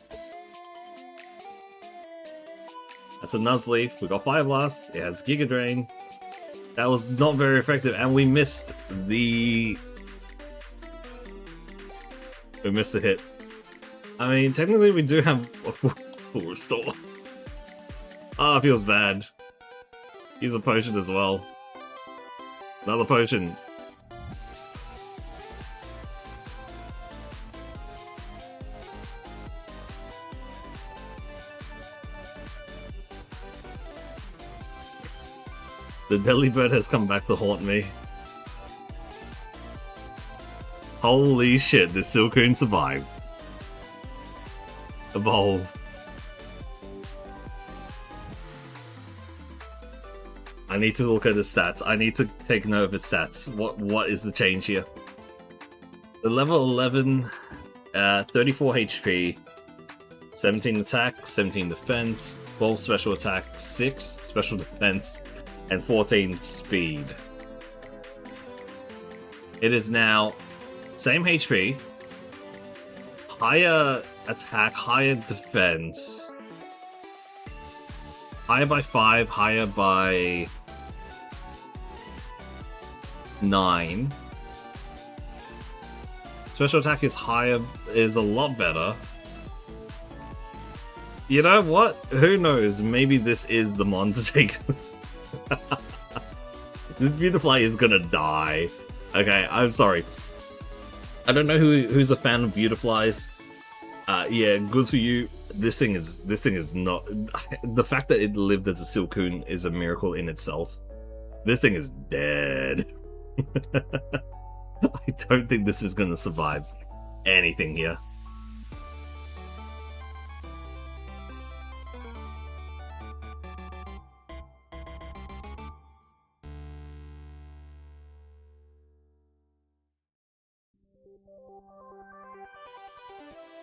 Speaker 1: That's a Nuzleaf. We got Fire Blast. It has Giga Drain. That was not very effective, and we missed the... We missed the hit. I mean, technically we do have a full restore. Ah, it feels bad. Use a potion as well. Another potion. The Delibird has come back to haunt me. Holy shit, the Silcoon survived. Evolve. I need to look at the stats. I need to take note of its stats. What is the change here? The level 11, 34 HP, 17 attack, 17 defense, 12 special attack, 6 special defense, and 14 speed. It is now same HP, higher attack, higher defense, higher by 5, higher by 9. Special attack is higher, is a lot better. You know what? Who knows? Maybe this is the mon to take. This Beautifly is gonna die. Okay, I'm sorry. I don't know who's a fan of Beautiflies. Yeah, good for you. This thing is not. The fact that it lived as a Silcoon is a miracle in itself. This thing is dead. I don't think this is gonna survive anything here.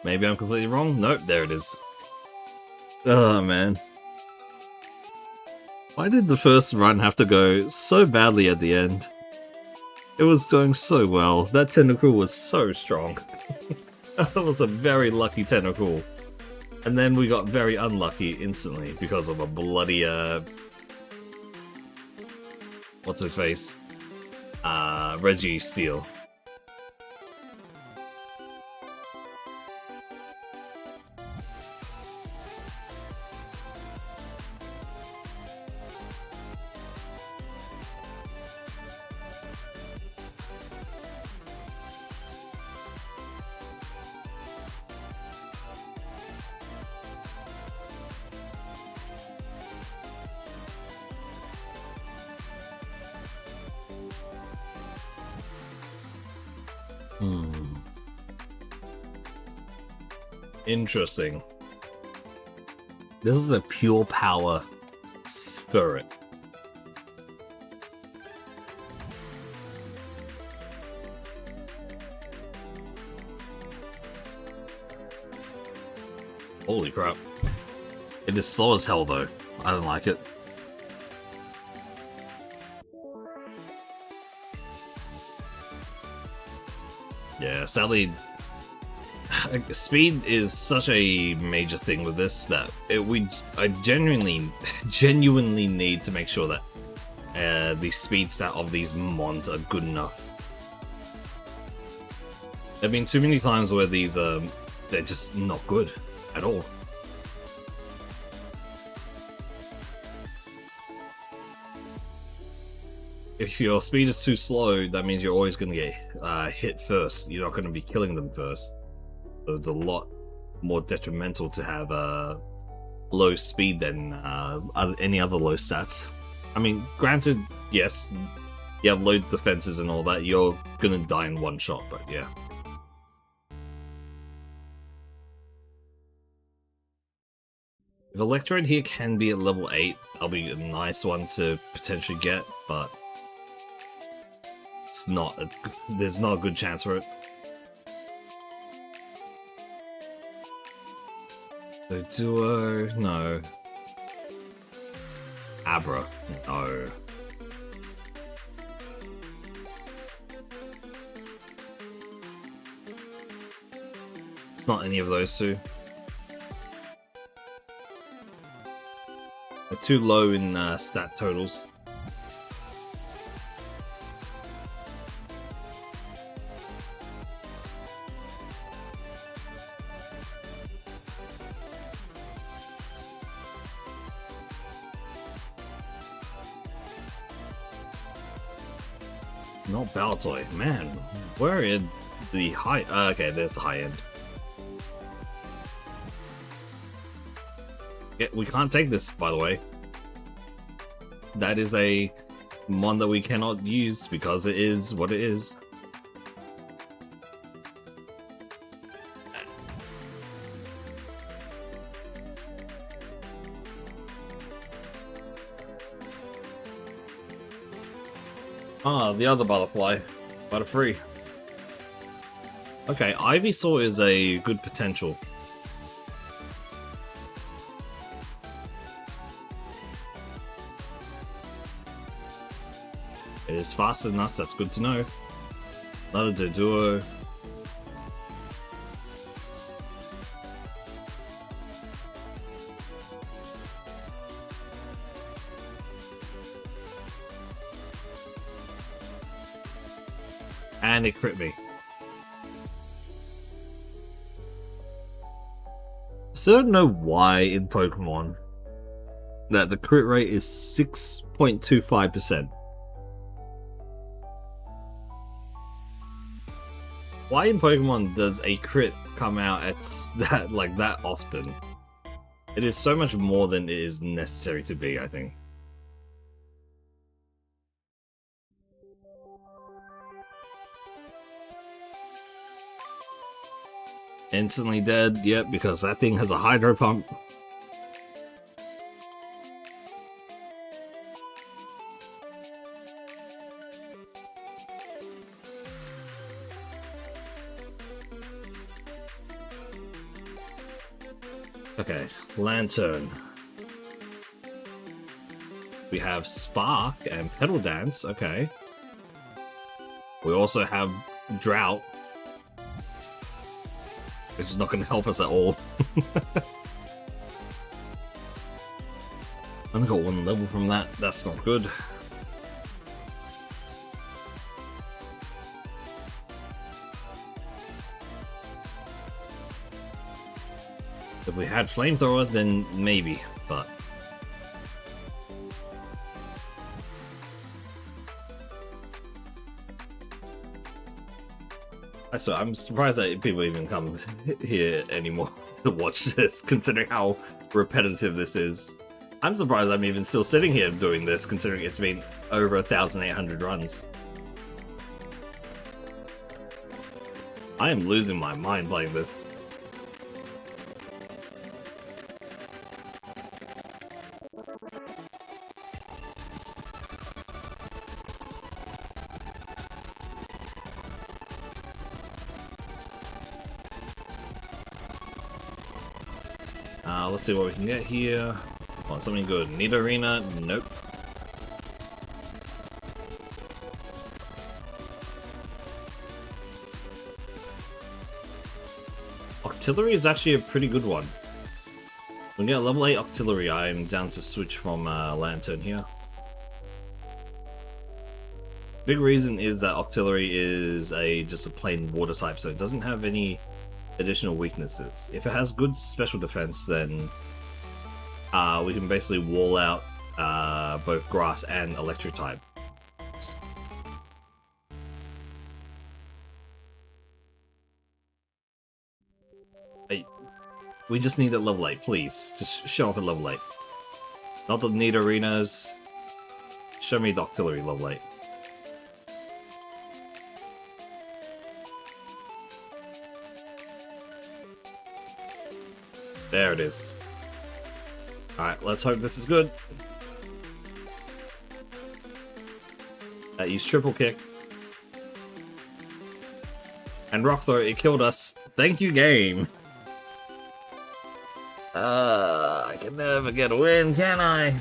Speaker 1: Maybe I'm completely wrong. Nope, there it is. Oh man. Why did the first run have to go so badly at the end? It was going so well. That Tentacool was so strong. That was a very lucky Tentacool. And then we got very unlucky instantly because of a bloody, what's her face? Reggie Steel. Interesting. This is a pure power spirit. Holy crap. It is slow as hell though. I don't like it. Yeah, sadly, speed is such a major thing with this that I genuinely need to make sure that the speed stat of these mons are good enough. There've been too many times where these they're just not good at all. if your speed is too slow, that means you're always going to get hit first. You're not going to be killing them first. So it's a lot more detrimental to have low speed than any other low stats. I mean, granted, yes, you have low defenses and all that, you're gonna die in one shot, but yeah. If Electrode here can be at level 8, that'll be a nice one to potentially get, but there's not a good chance for it. So Duo, no. Abra, no. It's not any of those two. They're too low in stat totals. Not Baltoy, man. Where is the high? Okay, there's the high end. Yeah, we can't take this, by the way. That is a mon that we cannot use because it is what it is. Ah, the other butterfly. Butterfree. Okay, Ivysaur is a good potential. It is faster than us, that's good to know. Another Doduo. And it crit me. So I don't know why in Pokemon that the crit rate is 6.25%. Why in Pokemon does a crit come out at that often? It is so much more than it is necessary to be, I think. Instantly dead, yep, because that thing has a hydro pump. Okay, Lantern. We have Spark and Petal Dance, okay. We also have Drought, which is not going to help us at all. I only got one level from that, that's not good. If we had Flamethrower, then maybe, but... So I'm surprised that people even come here anymore to watch this, considering how repetitive this is. I'm surprised I'm even still sitting here doing this, considering it's been over 1,800 runs. I am losing my mind playing this. Let's see what we can get here. Want something good. Nidorina? Nope. Octillery is actually a pretty good one. When we get level 8 Octillery, I'm down to switch from Lantern here. Big reason is that Octillery is just a plain water type, so it doesn't have any additional weaknesses. If it has good special defense, then we can basically wall out both grass and electric type. We just need it level 8, please. Just show up at level 8. Not the need arenas. Show me Doctillery level 8. There it is. Alright, let's hope this is good. Use triple kick. And rock throw, it killed us. Thank you, game. I can never get a win, can I?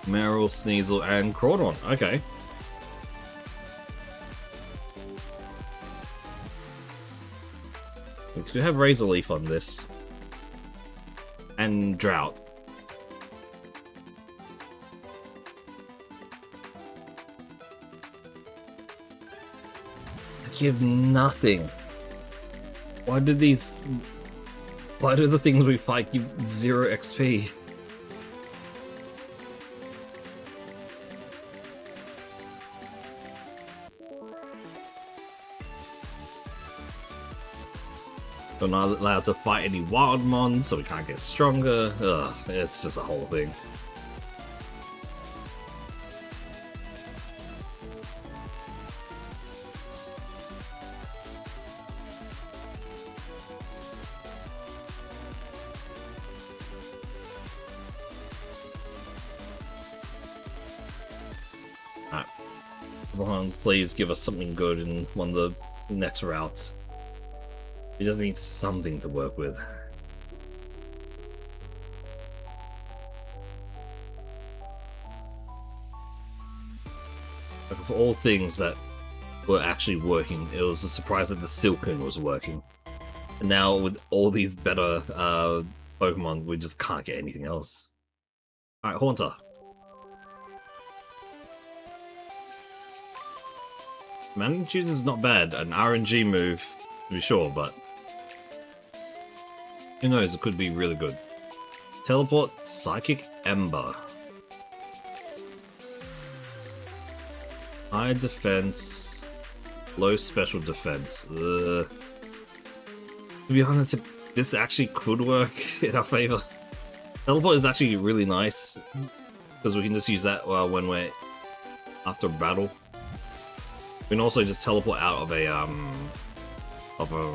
Speaker 1: Meryl, Sneasel, and Crawdon. Okay. We should have Razor Leaf on this. And Drought. I give nothing. Why do the things we fight give 0 XP? We're not allowed to fight any wild mons, so we can't get stronger. Ugh, it's just a whole thing. Alright. Come on, please give us something good in one of the next routes. We just need something to work with. Like, of all things that were actually working, it was a surprise that the Silcoon was working. And now with all these better Pokemon, we just can't get anything else. Alright, Haunter. Magnitude is not bad, an RNG move to be sure, but who knows, it could be really good. Teleport, Psychic Ember. High defense, low special defense. To be honest, this actually could work in our favor. Teleport is actually really nice, because we can just use that when we're after a battle. We can also just teleport out of a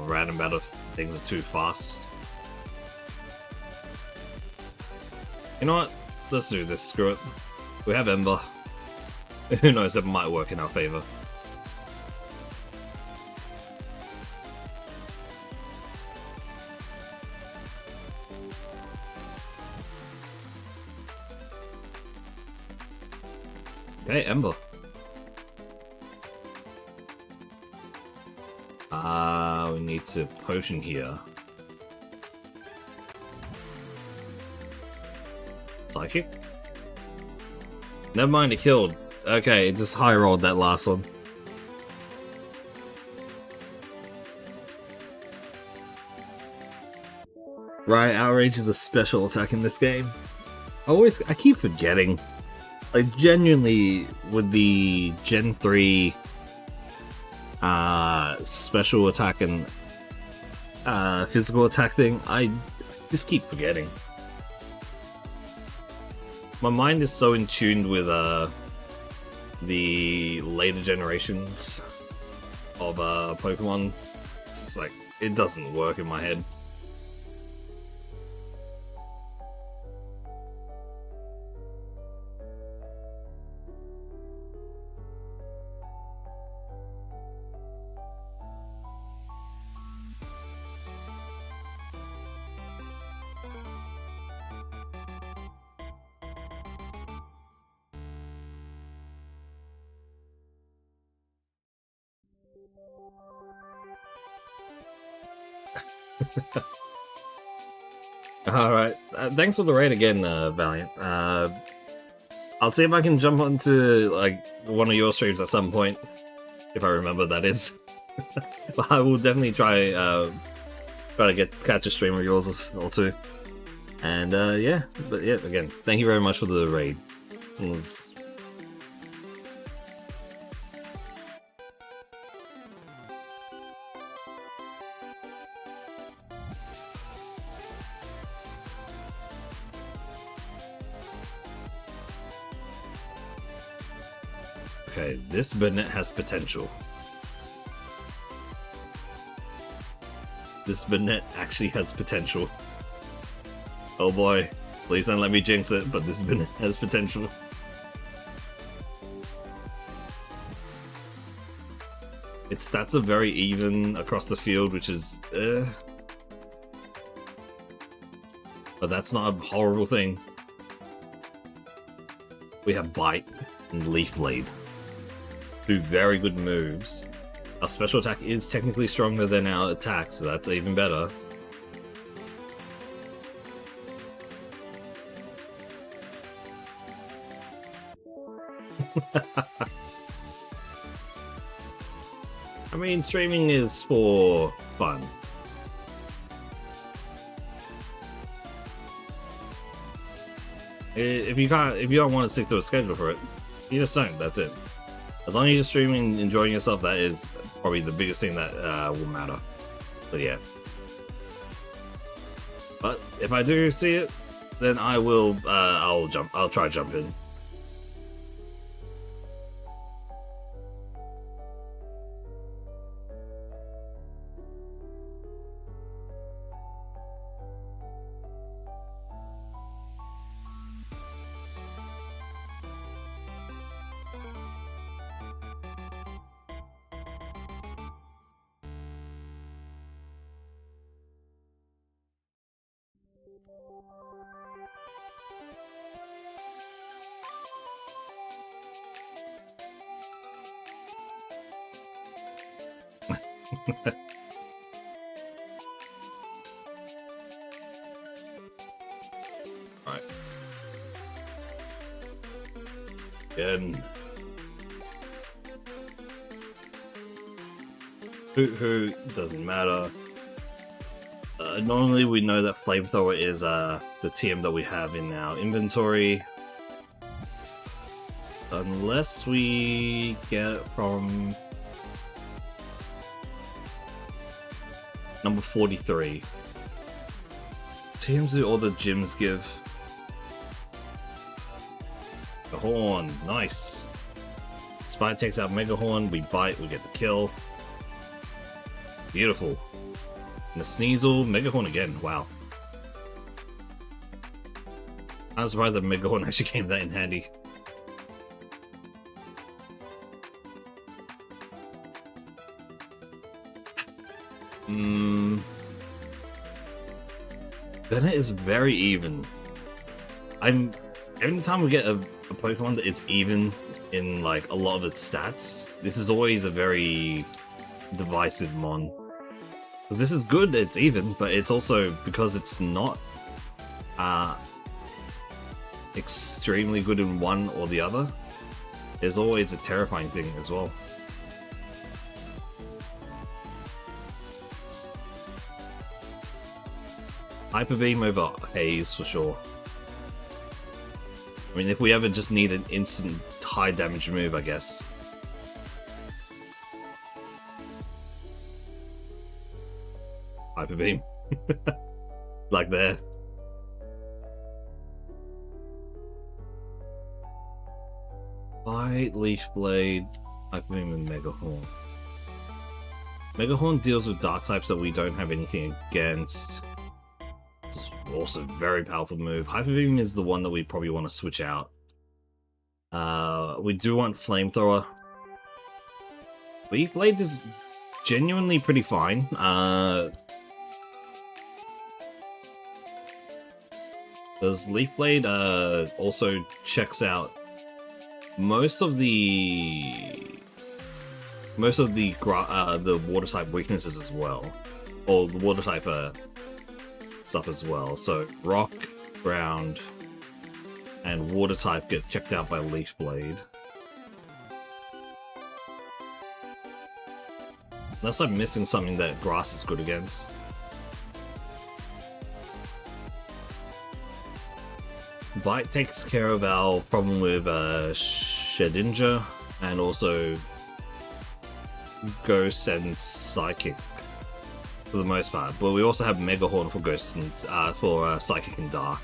Speaker 1: random battle if things are too fast. You know what? Let's do this, screw it. We have Ember. Who knows, it might work in our favor. Okay, Ember. We need to potion here. Psychic? Never mind, it killed. Okay, it just high rolled that last one. Right, Outrage is a special attack in this game. I keep forgetting. Like, genuinely, with the Gen 3 special attack and physical attack thing, I just keep forgetting. My mind is so in tune with the later generations of Pokemon. It's just like, it doesn't work in my head. Alright, thanks for the raid again, Valiant. I'll see if I can jump onto, like, one of your streams at some point. If I remember, that is. But I will definitely try Try to catch a stream of yours or two. And yeah, but yeah, again, thank you very much for the raid. It was... Okay, this Burnett has potential. This Burnett actually has potential. Oh boy, please don't let me jinx it, but this Burnett has potential. Its stats are very even across the field, which is... But that's not a horrible thing. We have Bite and Leaf Blade. Two very good moves. Our special attack is technically stronger than our attack, so that's even better. I mean, streaming is for fun. If you don't want to stick to a schedule for it, you just don't. That's it. As long as you're streaming and enjoying yourself, that is probably the biggest thing that will matter. But yeah. But if I do see it, then I will. I'll try to jump in. Alright. Again. Who doesn't matter. Normally we know that Flamethrower is the TM that we have in our inventory. Unless we get it from number 43. TMs do all the gyms give. The Horn, nice. Spy takes out Mega Horn, we bite, we get the kill. Beautiful. And the Sneasel, Mega Horn again, wow. I'm surprised that Mega Horn actually came that in handy. Bennett is very even. Every time we get a Pokemon that it's even in like a lot of its stats, this is always a very divisive mon. Because this is good, it's even, but it's also because it's not extremely good in one or the other. There's always a terrifying thing as well. Hyper Beam over Haze for sure. I mean, if we ever just need an instant high damage move, I guess. Hyper Beam. Like there. Bite, Leaf Blade, Hyper Beam, and Mega Horn. Mega Horn deals with dark types that we don't have anything against. It's also a very powerful move. Hyper Beam is the one that we probably want to switch out. We do want Flamethrower. Leaf Blade is genuinely pretty fine. Because Leaf Blade also checks out most of the water type weaknesses as well, or the water type stuff as well. So rock, ground, and water type get checked out by Leaf Blade. Unless I'm missing something that grass is good against. Bite takes care of our problem with Shedinja and also Ghost and Psychic for the most part. But we also have Mega Horn for Ghosts and for Psychic and Dark.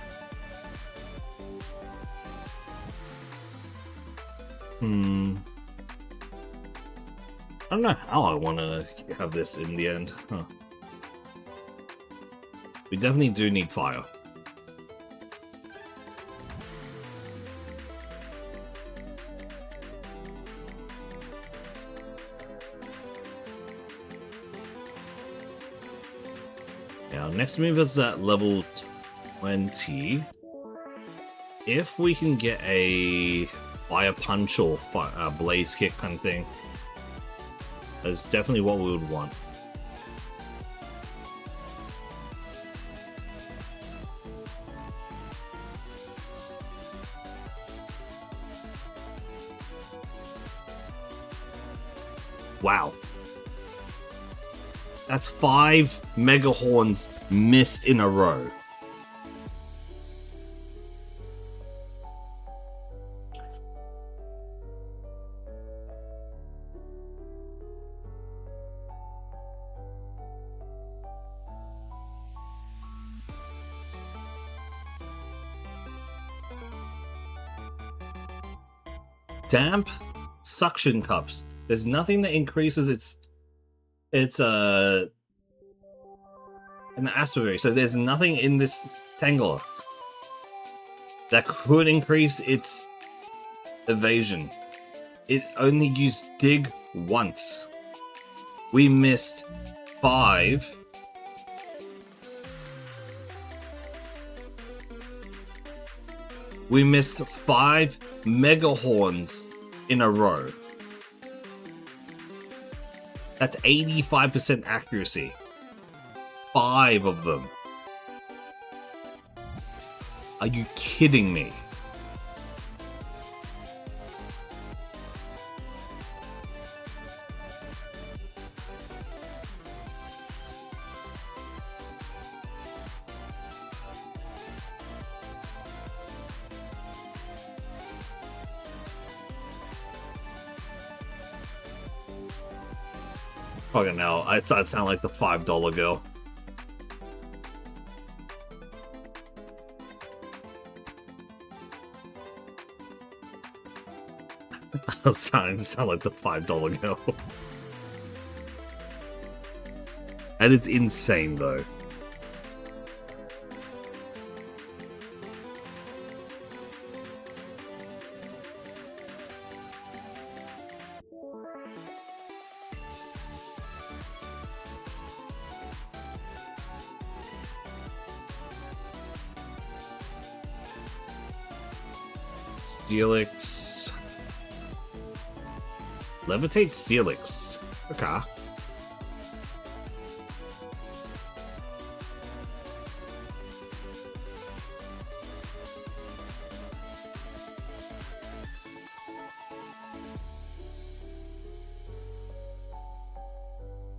Speaker 1: I don't know how I want to have this in the end. Huh. We definitely do need fire. Now, next move is at level 20. If we can get a fire punch or blaze kick kind of thing, that's definitely what we would want. Wow. That's 5 Mega Horns missed in a row. Damp suction cups. There's nothing that increases its an aspirate. So there's nothing in this Tangela that could increase its evasion. It only used dig once. We missed 5. We missed 5 Mega Horns in a row. That's 85% accuracy. 5 of them. Are you kidding me? Fucking hell, I sound like the $5 girl. I was starting to sound like the $5 girl. And it's insane though. Steelix. Levitate Steelix. Okay.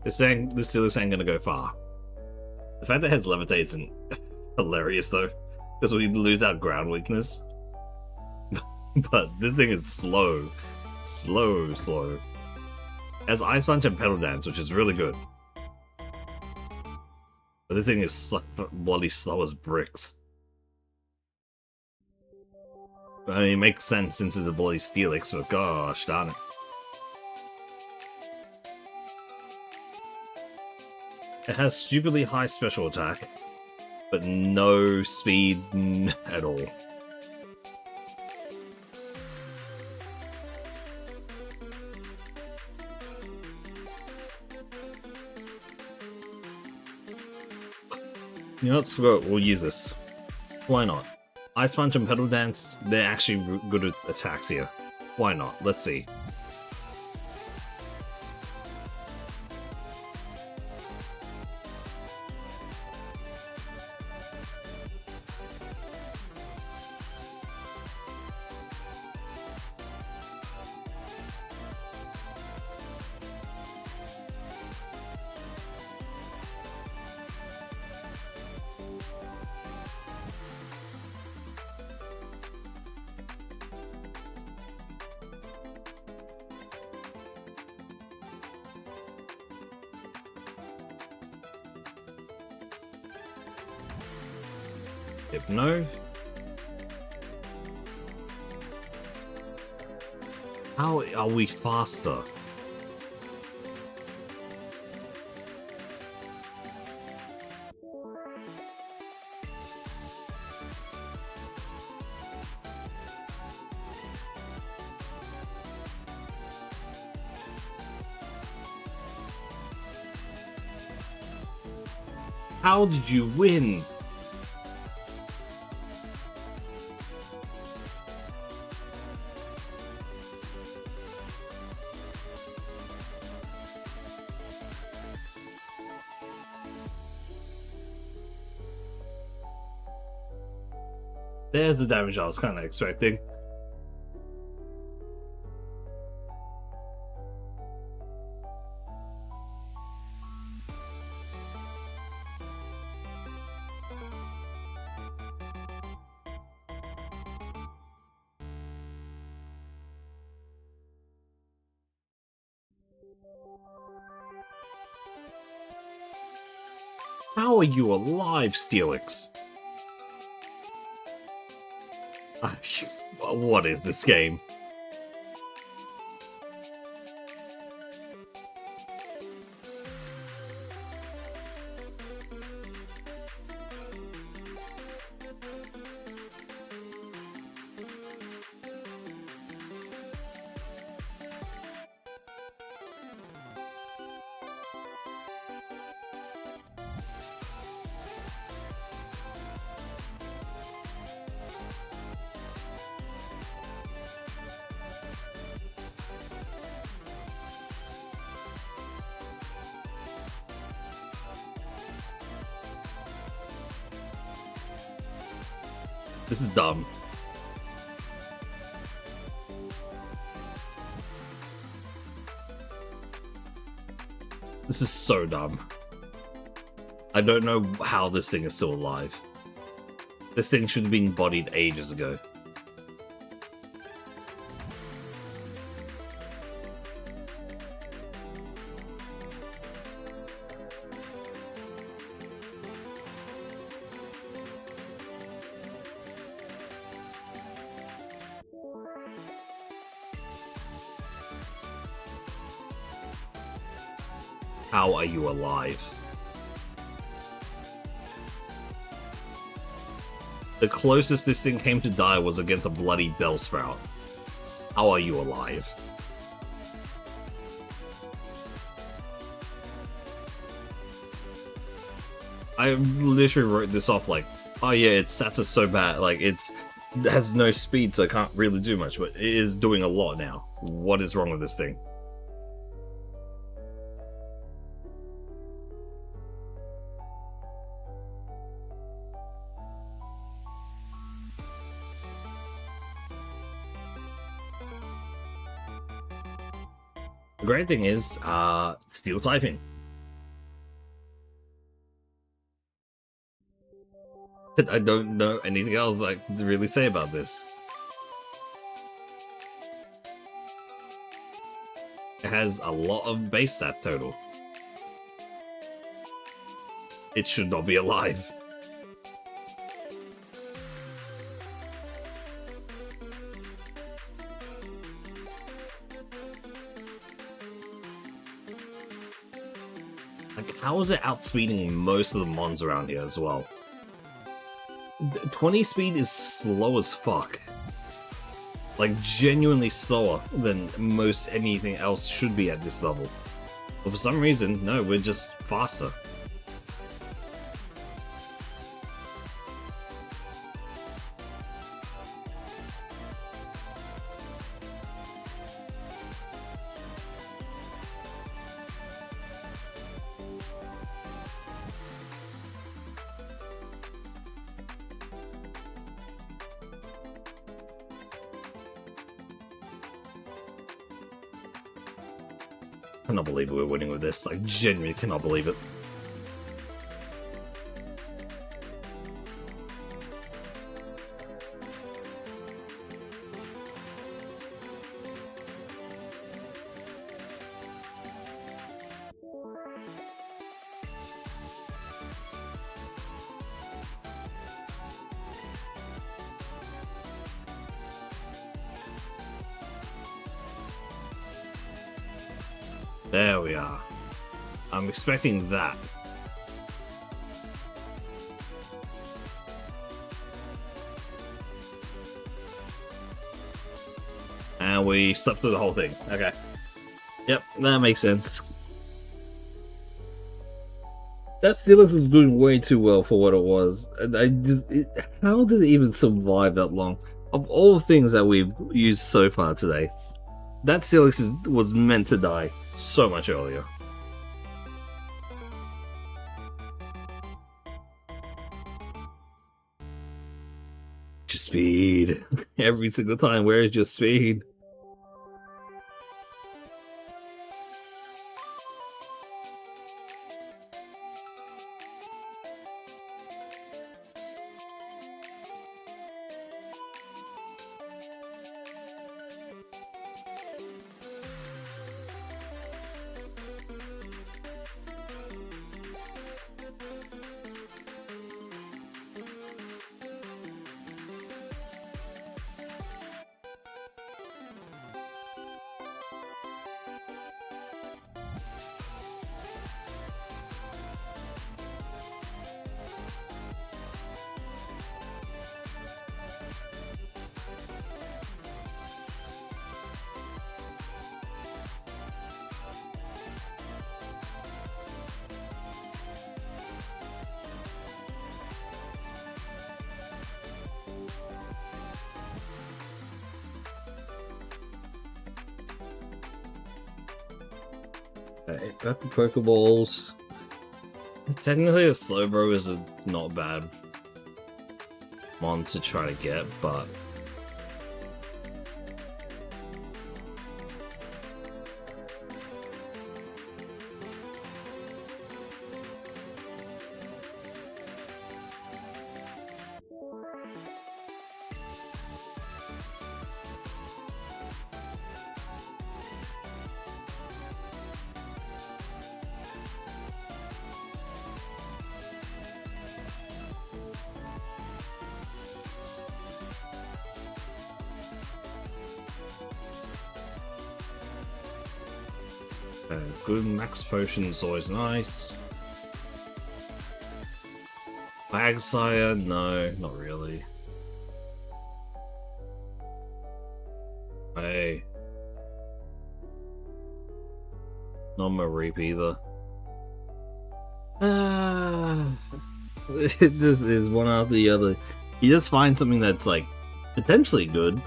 Speaker 1: This Steelix ain't gonna go far. The fact that it has Levitate isn't hilarious though, because we lose our ground weakness. But this thing is slow. Slow. It has Ice Punch and Pedal Dance, which is really good. But this thing is bloody slow as bricks. I mean, it makes sense since it's a bloody Steelix, but gosh darn it. It has stupidly high special attack, but no speed at all. You know what, screw it, we'll use this. Why not? Ice Punch and Pedal Dance, they're actually good at attacks here. Why not? Let's see. Hypno. How are we faster? How did you win? There's the damage I was kind of expecting. How are you alive, Steelix? What is this game? This is dumb. This is so dumb. I don't know how this thing is still alive. This thing should have been bodied ages ago. How are you alive? The closest this thing came to die was against a bloody Bellsprout. How are you alive? I literally wrote this off like, oh yeah, its stats are so bad, like it has no speed so it can't really do much, but it is doing a lot now. What is wrong with this thing? The great thing is, steel typing. I don't know anything else I can really say about this. It has a lot of base stat total. It should not be alive. Like, how is it outspeeding most of the mons around here as well? 20 speed is slow as fuck. Like, genuinely slower than most anything else should be at this level. But for some reason, no, we're just faster. I cannot believe we're winning with this. I genuinely cannot believe it. There we are. I'm expecting that. And we slept through the whole thing. Okay. Yep, that makes sense. That Steelix is doing way too well for what it was. And how did it even survive that long? Of all things that we've used so far today, that Steelix was meant to die so much earlier. Just speed. Every single time, where is your speed? Okay, got the Pokeballs. Technically, a Slowbro is a not bad mon to try to get, but good max potion is always nice. Magsire, no, not really. Hey. Not Mareep either. It just is one after the other. You just find something that's like potentially good,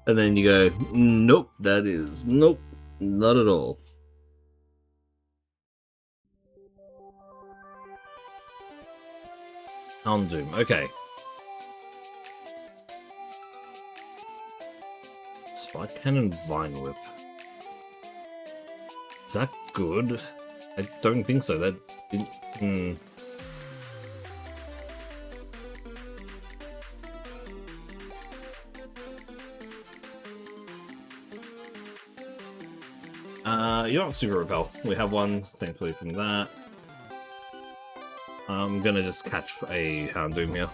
Speaker 1: and then you go, nope, nope, not at all. Houndoom, okay. Spike Cannon, Vine Whip. Is that good? I don't think so. That didn't. You don't Super Repel. We have one, thankfully, from that. I'm gonna just catch a Houndoom here.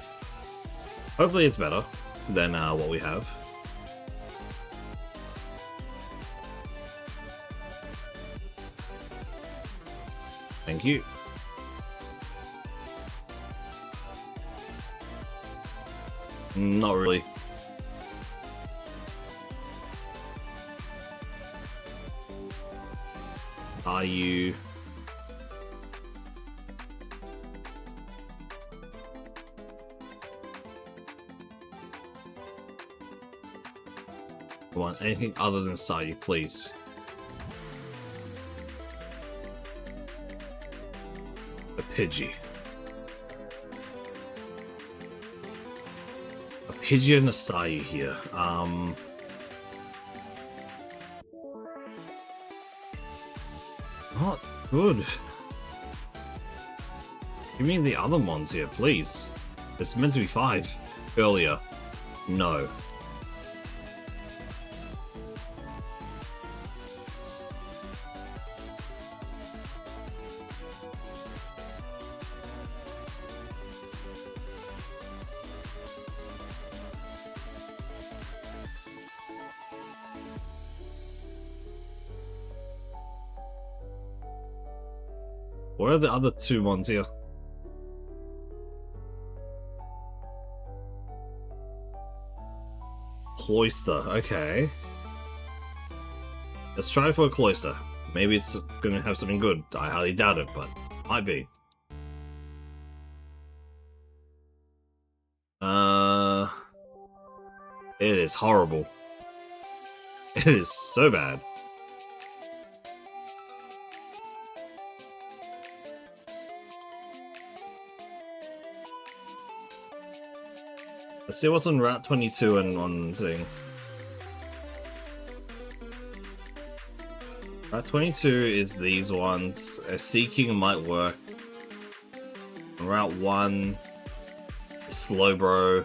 Speaker 1: Hopefully it's better than what we have. Thank you. Not really. Are you... Come on, anything other than Sayu, please. A Pidgey. A Pidgey and a Sayu here. Not good. Give me the other ones here, please. It's meant to be 5 earlier. No. What are the other two ones here? Cloister, okay. Let's try for a cloister. Maybe it's gonna have something good. I highly doubt it, but might be. It is horrible. It is so bad. Let's see what's on Route 22 and on thing. Route 22 is these ones. Seeking might work. Route 1, Slowbro.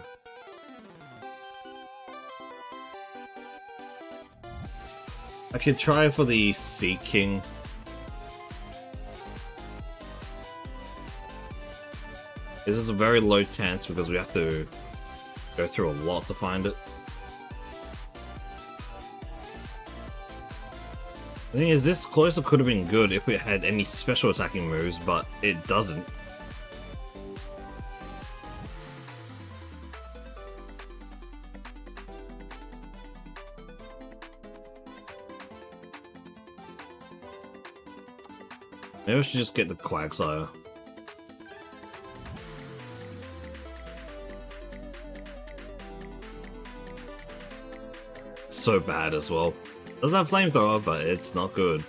Speaker 1: I could try for the Seeking. This is a very low chance because we have to go through a lot to find it. The thing is, this closer could have been good if it had any special attacking moves, but it doesn't. Maybe I should just get the Quagsire. It's so bad as well. Doesn't have flamethrower, but it's not good.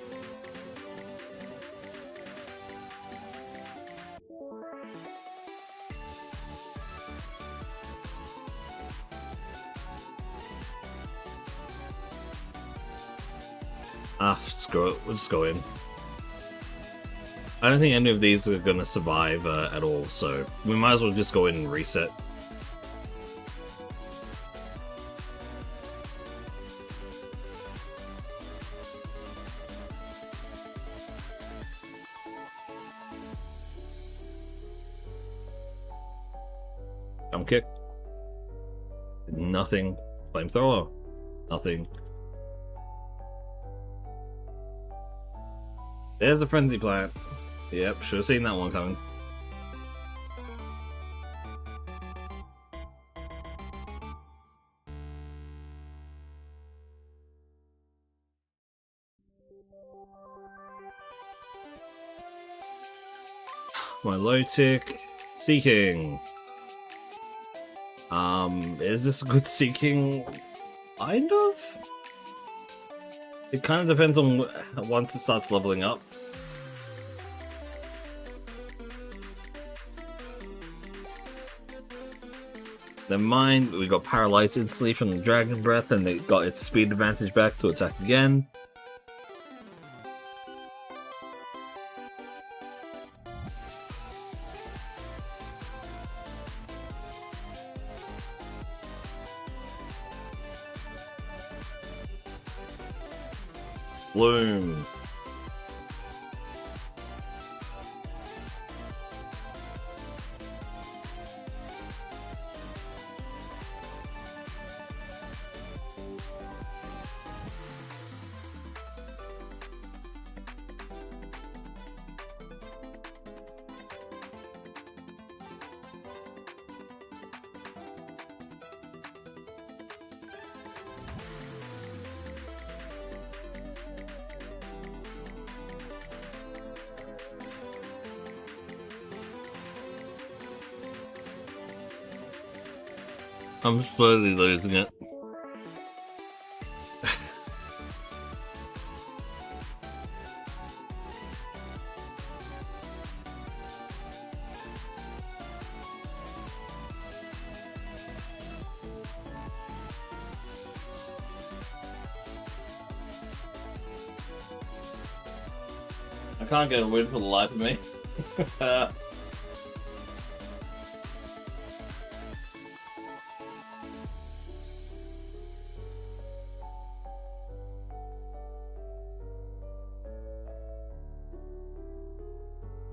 Speaker 1: Screw it. We'll just go in. I don't think any of these are gonna survive at all, so we might as well just go in and reset. Jump kick. Nothing. Flamethrower. Nothing. There's the Frenzy Plant. Yep, should have seen that one coming. My low tick. Seeking. Is this a good Seeking? Kind of? It kind of depends on once it starts leveling up. Never mind, we got paralyzed instantly from the Dragon Breath and it got its speed advantage back to attack again. Bloom. I'm slowly losing it. I can't get a win for the life of me.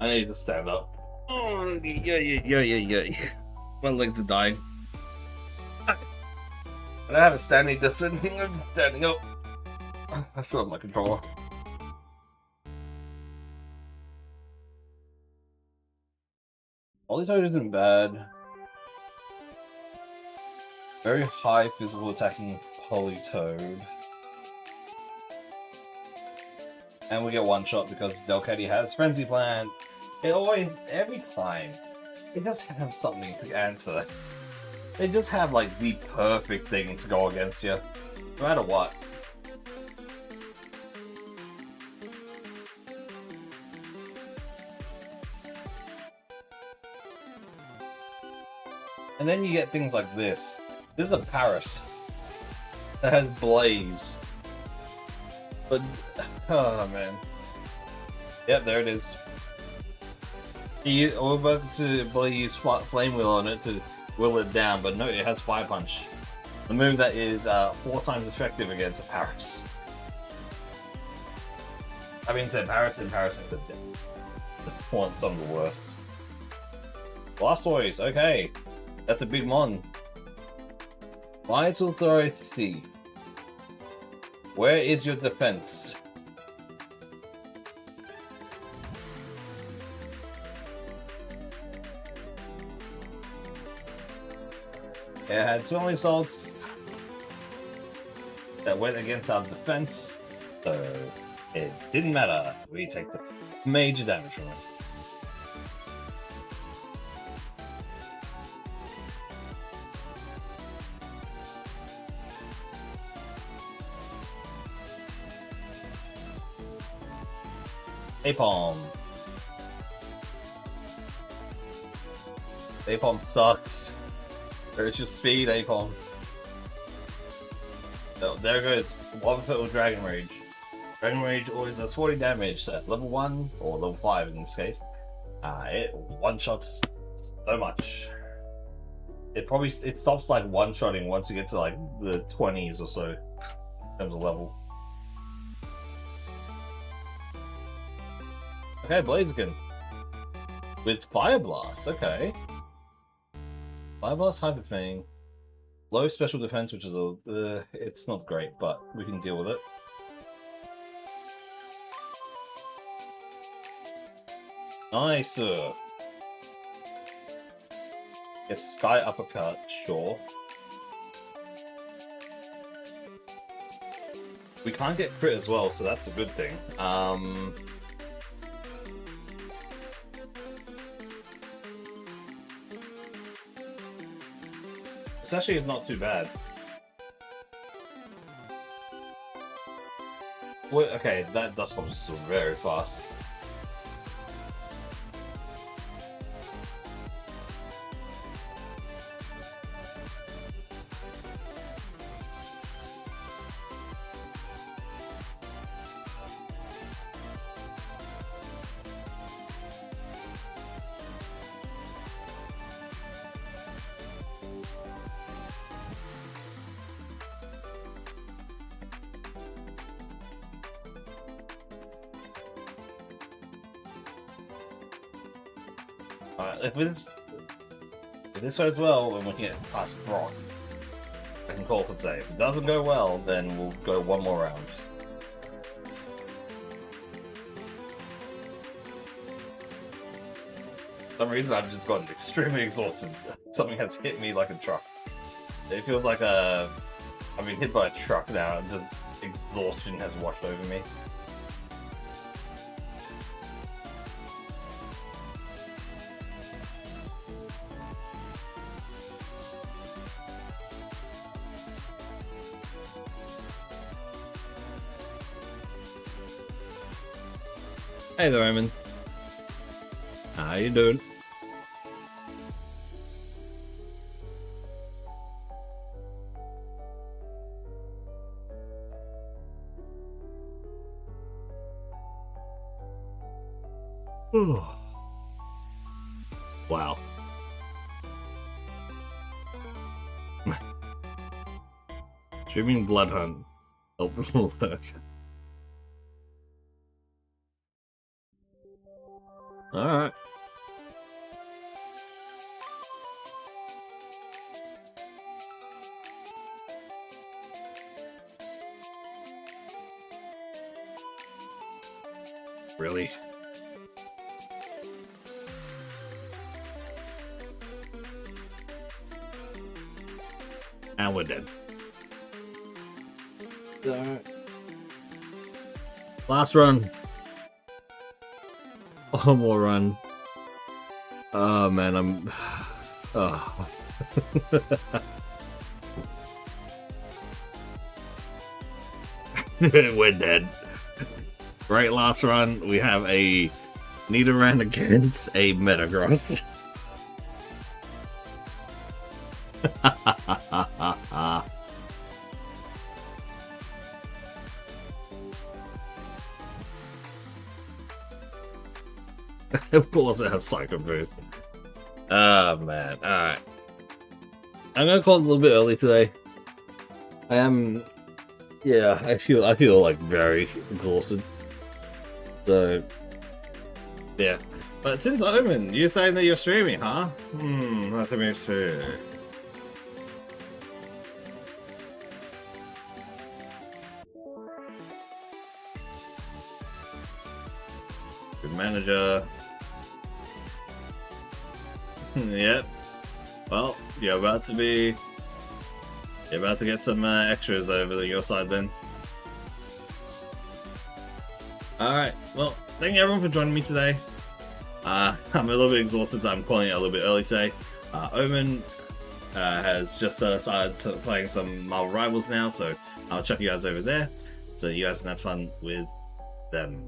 Speaker 1: I need to stand up. Oh, yeah. My legs are dying. I don't have a standing distance thing, I'm just standing up. I still have my controller.
Speaker 3: Politoed isn't bad. Very high physical attacking Politoed. And we get one shot because Delcatty has Frenzy Plant. It always, every time, it does have something to answer. They just have like the perfect thing to go against you, no matter what. And then you get things like this. This is a Paris that has Blaze. But, oh man. Yep, there it is. We're about to use Flame Wheel on it to will it down, but no, it has Fire Punch. The move that is 4 times effective against a Paris. I mean, said Paris and Paris into one, some of the worst. Blastoise, okay. That's a big mon. Vital Authority. Where is your defense? It had so many assaults that went against our defense, so it didn't matter. We take the major damage from it. Apom. Apom sucks. There's your speed, Apom. So there goes one with Dragon Rage. Dragon Rage always does 40 damage at level 1, or level 5 in this case. It one-shots so much. It stops like one-shotting once you get to like the 20s or so in terms of level. Okay, Blaziken. With Fire Blast, okay. Fire Blast, Hyper Fang. Low special defense, which is it's not great, but we can deal with it. Nice. Yes, Sky Uppercut, sure. We can't get crit as well, so that's a good thing. This actually is not too bad. Wait, okay, that dust comes still very fast. If this goes well, then we can get past Brock. I can call it say. If it doesn't go well, then we'll go one more round. For some reason, I've just gotten extremely exhausted. Something has hit me like a truck. It feels like I've been hit by a truck now, and just exhaustion has washed over me.
Speaker 1: Hey there, Eamon. How you doing? Wow. Streaming Blood Hunt. Helpful lurk. Alright. Really? And we're dead. Last run. One more run. Oh man, I'm... Oh. We're dead. Right, last run. We have a Nidoran against a Metagross. Of course it has Psycho Boost. Oh man, alright. I'm gonna call it a little bit early today. I am... Yeah, I feel like very exhausted. So... Yeah. But since Omen, you're saying that you're streaming, huh? Let me see. Good manager. Yep. Well, you're about to get some extras over your side then. Alright, well, thank you everyone for joining me today. I'm a little bit exhausted, so I'm calling it a little bit early today. Omen has just started playing some Marvel Rivals now, so I'll chuck you guys over there, so you guys can have fun with them.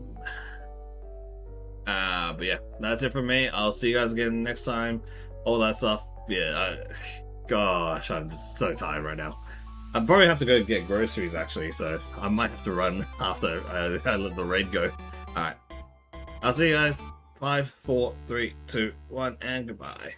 Speaker 1: But yeah, that's it from me. I'll see you guys again next time. All that stuff. Yeah, gosh, I'm just so tired right now. I probably have to go get groceries actually, so I might have to run after I let the raid go. Alright, I'll see you guys. 5, 4, 3, 2, 1, and goodbye.